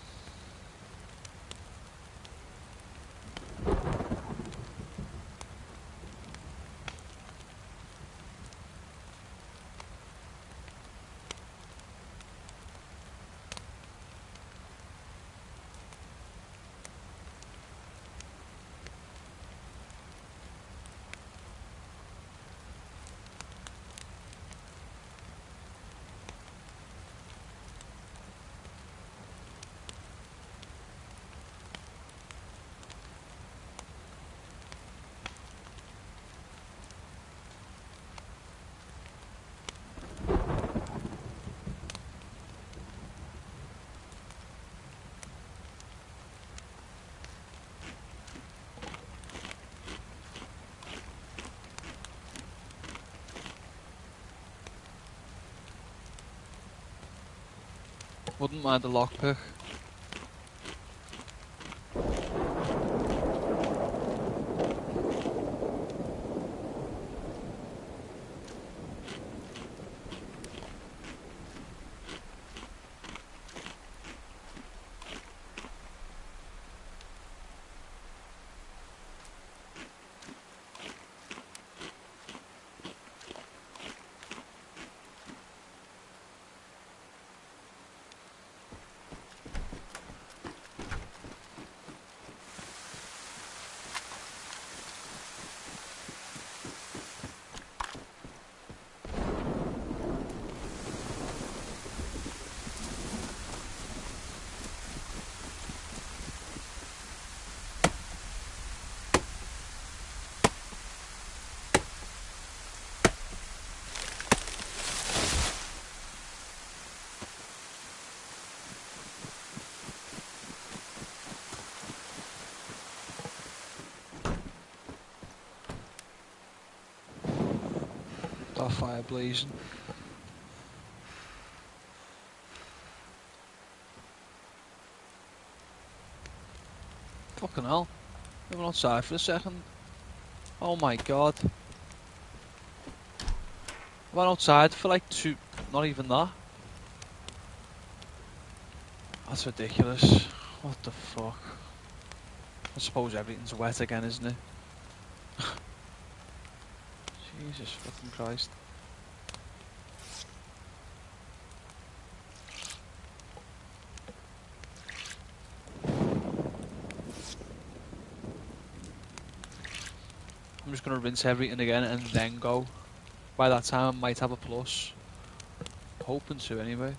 Wouldn't mind a lockpick. That fire blazing. Fucking hell. We went outside for a second. Oh my god. Went outside for like 2, not even that. That's ridiculous. What the fuck? I suppose everything's wet again, isn't it? Jesus fucking Christ. I'm just gonna rinse everything again and then go. By that time I might have a plus. Hoping to anyway.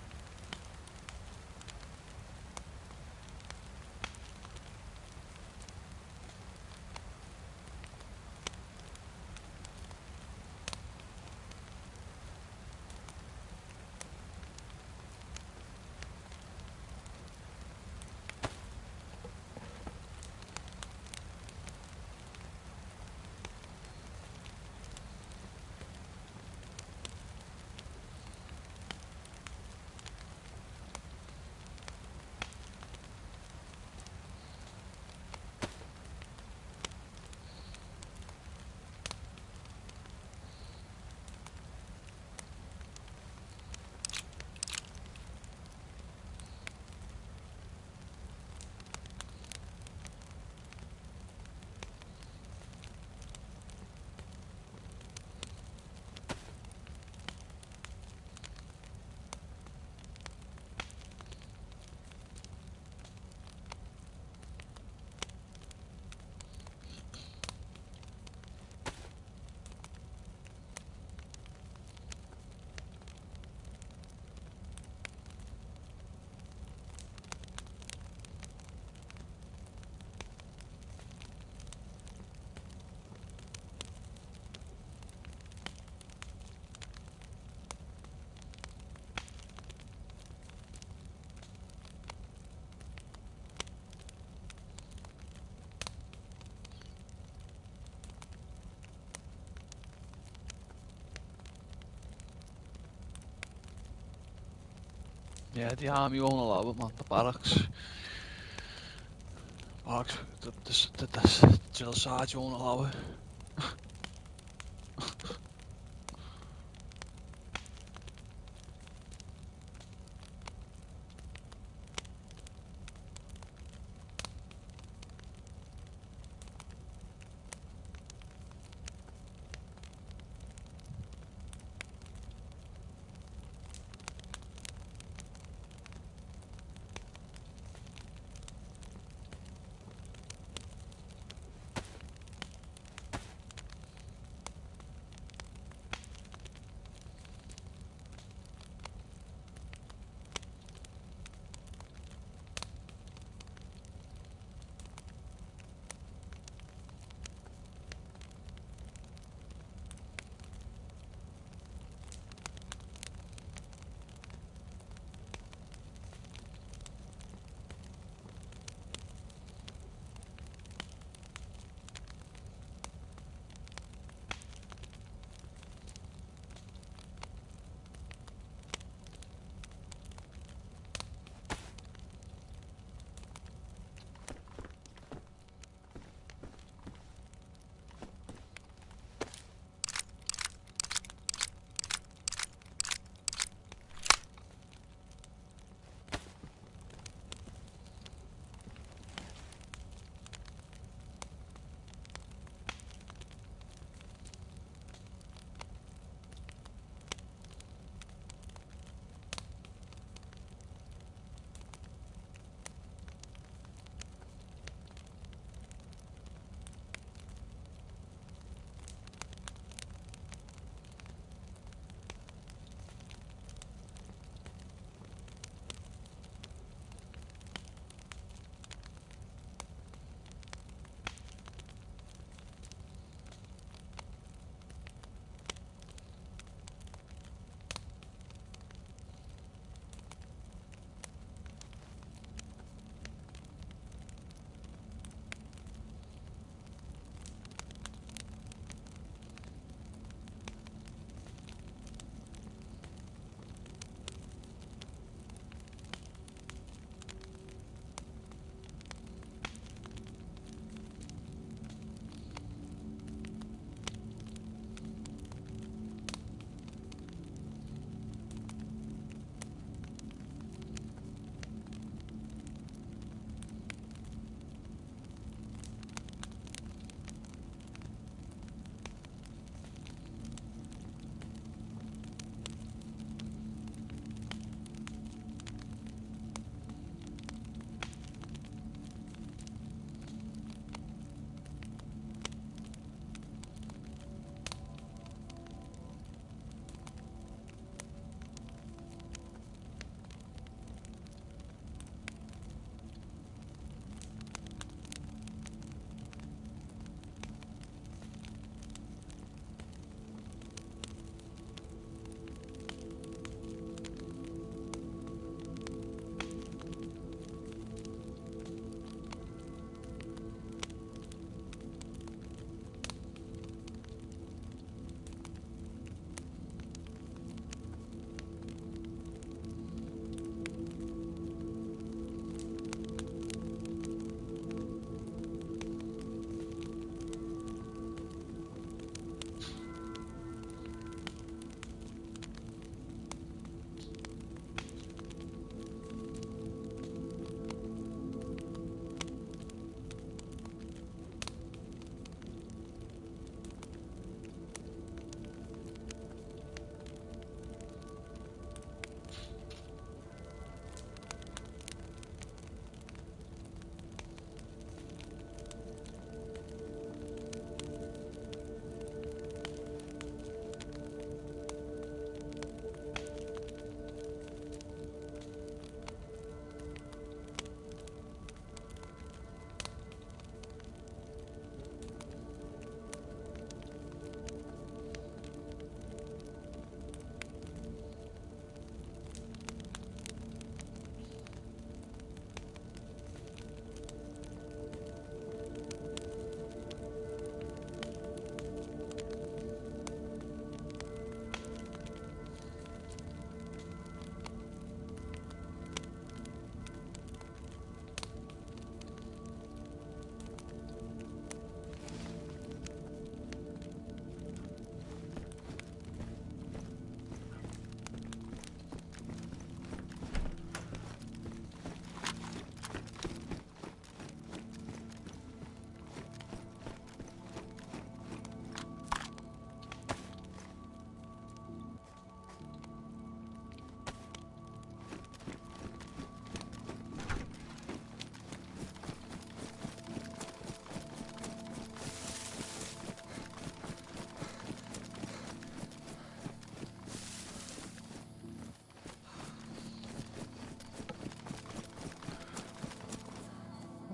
Yeah, the army won't allow it, man. The barracks. Barracks, the drill sergeant won't allow it.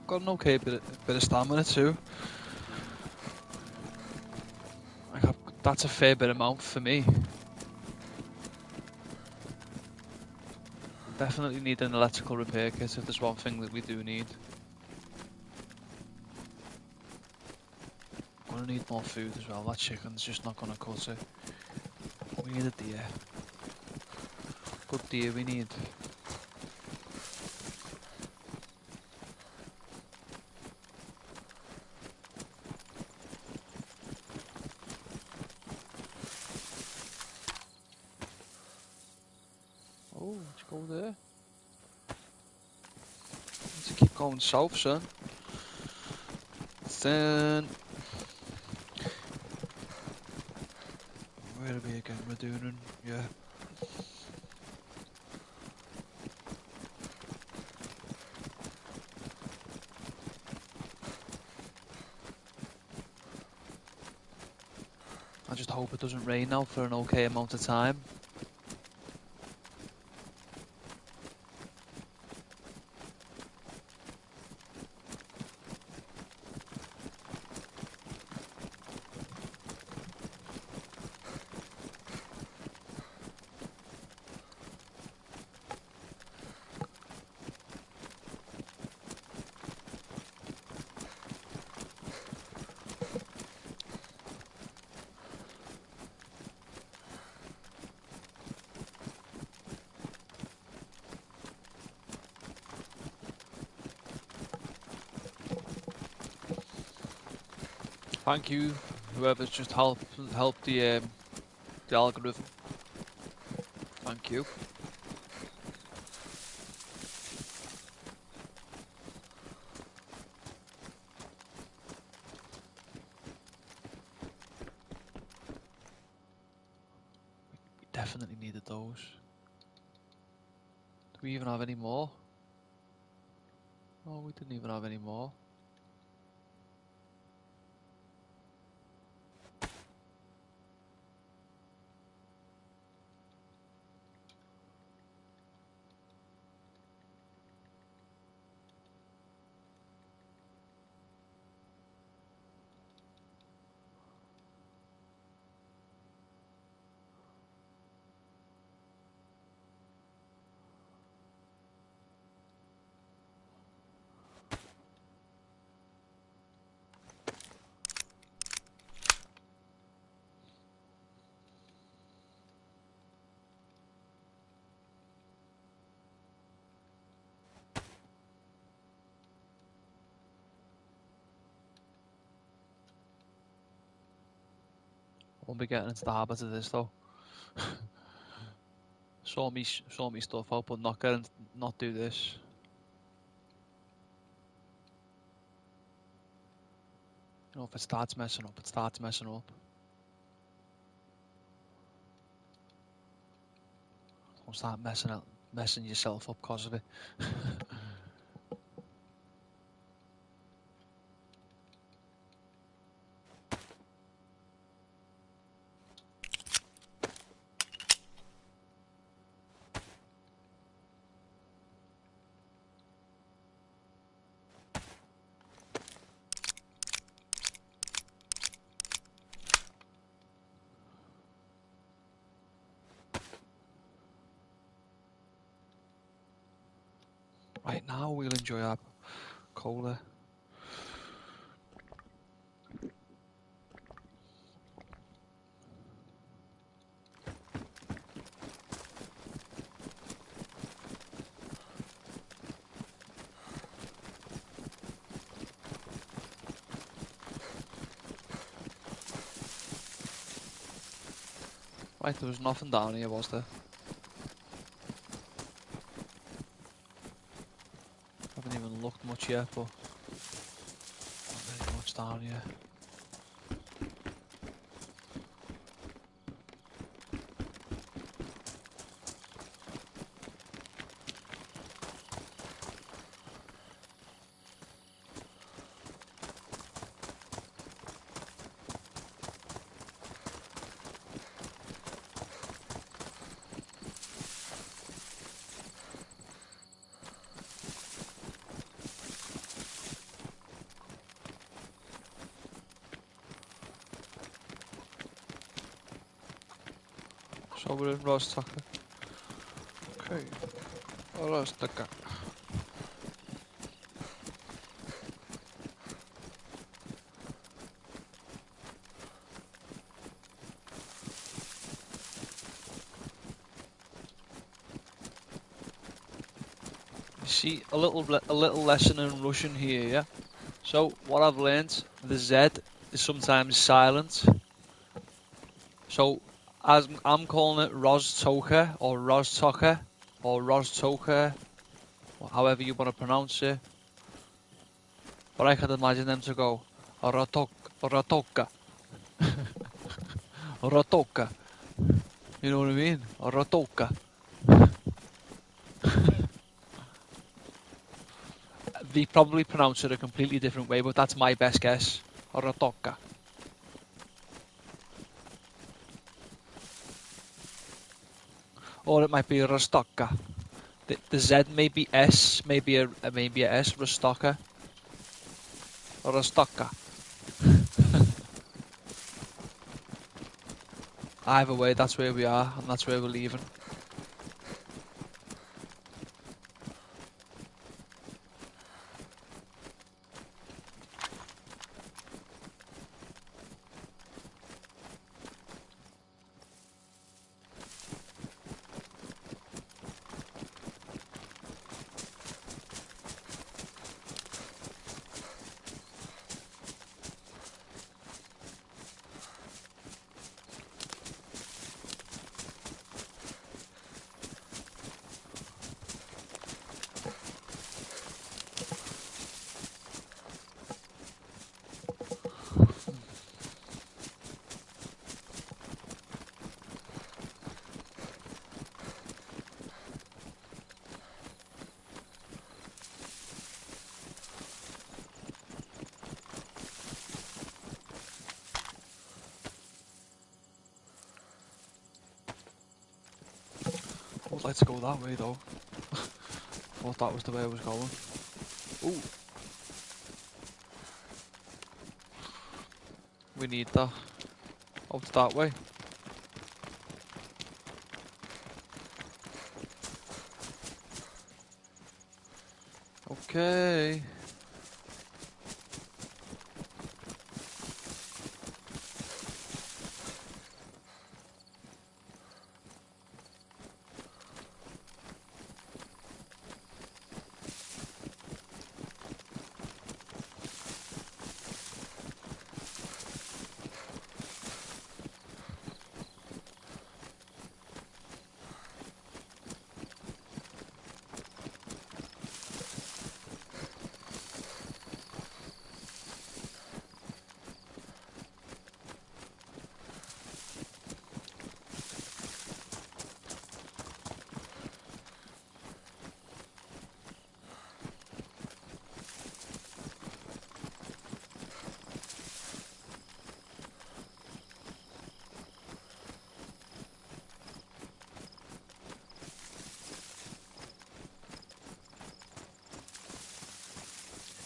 got an okay bit of stamina too. That's a fair bit amount for me. Definitely need an electrical repair kit if there's one thing that we do need. Gonna need more food as well. That chicken's just not gonna cut it. We need a deer. Good deer we need. Oh, let's go there. Let's keep going south, son. Then where are we again? We're doing, yeah. I just hope it doesn't rain now for an okay amount of time. Thank you, whoever's just helped the algorithm. Thank you. We definitely needed those. Do we even have any more? Oh, we didn't even have any more. Won't be getting into the habit of this though. Saw me stuff out, but not do this. You know, if it starts messing up, it starts messing up. Don't start messing yourself up because of it. Right now, we'll enjoy our cola. Right, there was nothing down here, was there? Haven't even looked much yet, but not really much down here. So we're in Roztaka. Okay. Roztaka. See, a little lesson in Russian here, yeah? So, what I've learnt, the Z is sometimes silent. So, as I'm calling it Roztoka, or Roztoka, or Roztoka, or however you want to pronounce it. But I could imagine them to go, Rotoka, Rotoka. You know what I mean? Rotoka. They probably pronounce it a completely different way, but that's my best guess. Rotoka. Or it might be Rostoka. The Z may be S, maybe a S, Rostoka. Rostoka. Either way, that's where we are, and that's where we're leaving. I would like to go that way though. Thought that was the way I was going. Ooh. We need that. Oh, it's that way. Okay.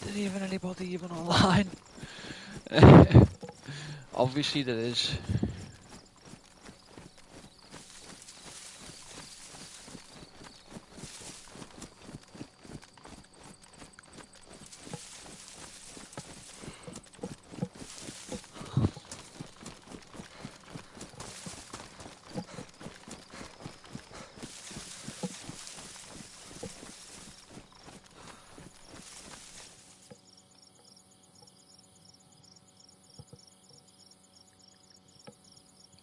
Did even anybody even online? Obviously there is.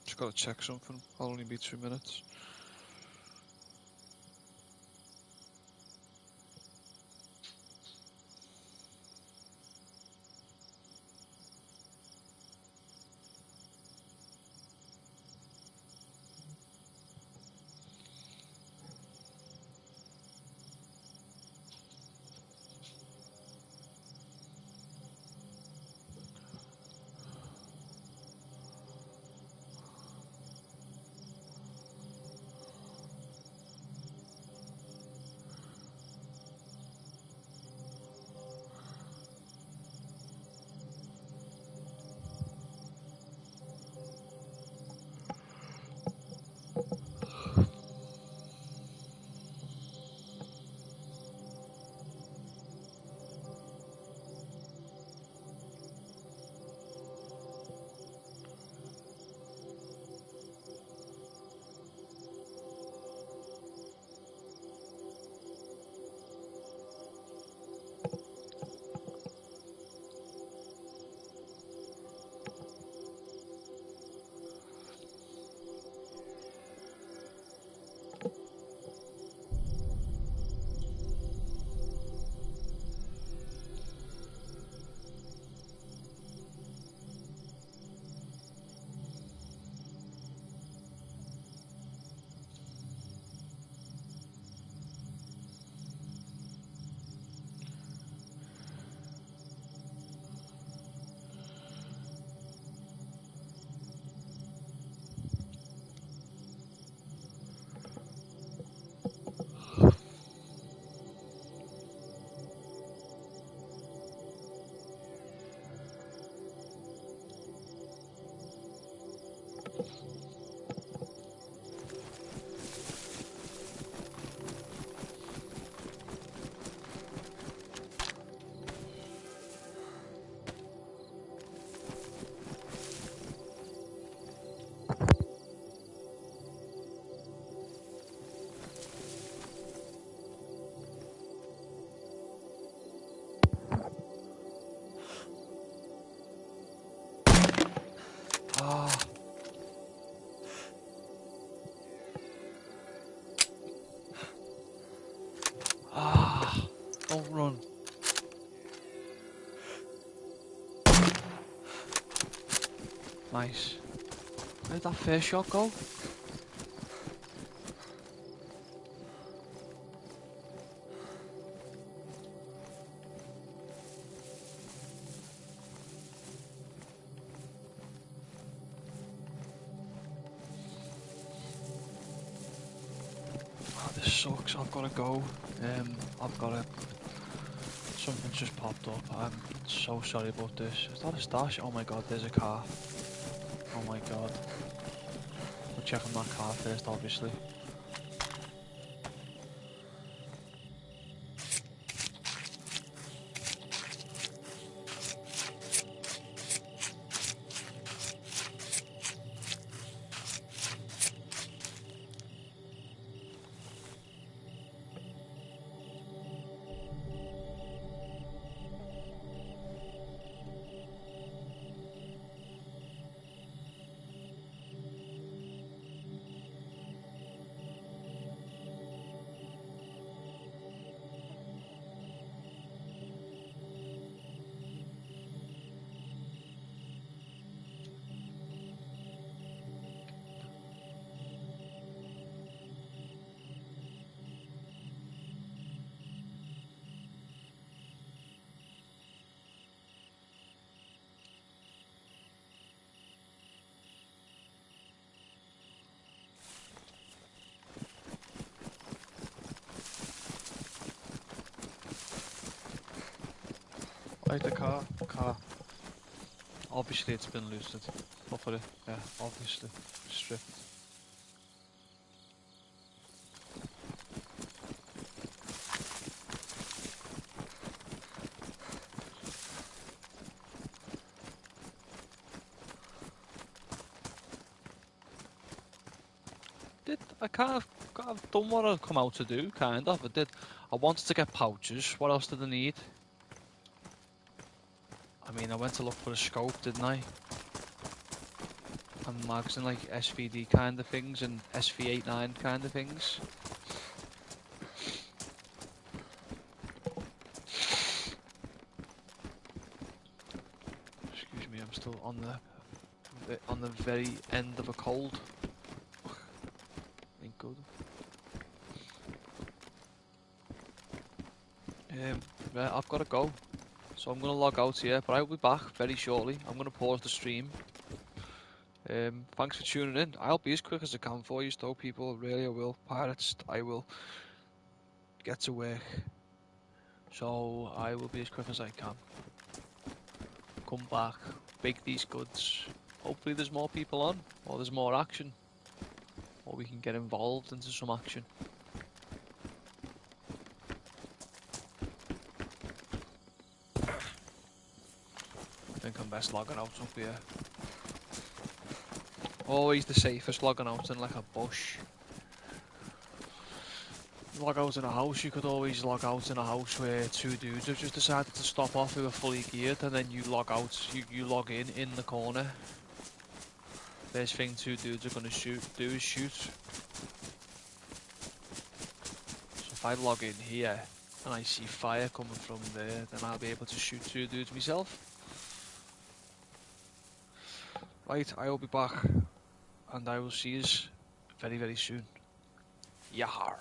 Just gotta check something. I'll only be 2 minutes. Don't run. Nice. Where did that first shot go? Oh, this sucks. I've got to go. I've got to... Something's just popped up. I'm so sorry about this. Is that a stash? Oh my god, there's a car. Oh my god. We're checking that car first, obviously. Right, the car. Obviously it's been looted. Hopefully, yeah, obviously. Stripped. I kind of done what I've come out to do, kind of. I wanted to get pouches. What else did I need? I mean, I went to look for a scope, didn't I? And mags and like SVD kind of things and SV89 kind of things. Excuse me, I'm still on the very end of a cold. Ain't good. Right, I've got to go. So I'm going to log out here, but I'll be back very shortly. I'm going to pause the stream. Thanks for tuning in. I'll be as quick as I can for you, though, people. Really, I will. Pirates, I will get to work. So I will be as quick as I can. Come back, bake these goods. Hopefully there's more people on, or there's more action. Or we can get involved into some action. I think I'm best logging out up here. Always the safest logging out in like a bush. Log out in a house, you could always log out in a house where two dudes have just decided to stop off who are fully geared, and then you log out, you log in the corner. First thing two dudes are going to do is shoot. So if I log in here and I see fire coming from there, then I'll be able to shoot two dudes myself. Right, I will be back, and I will see you very, very soon. Yahar.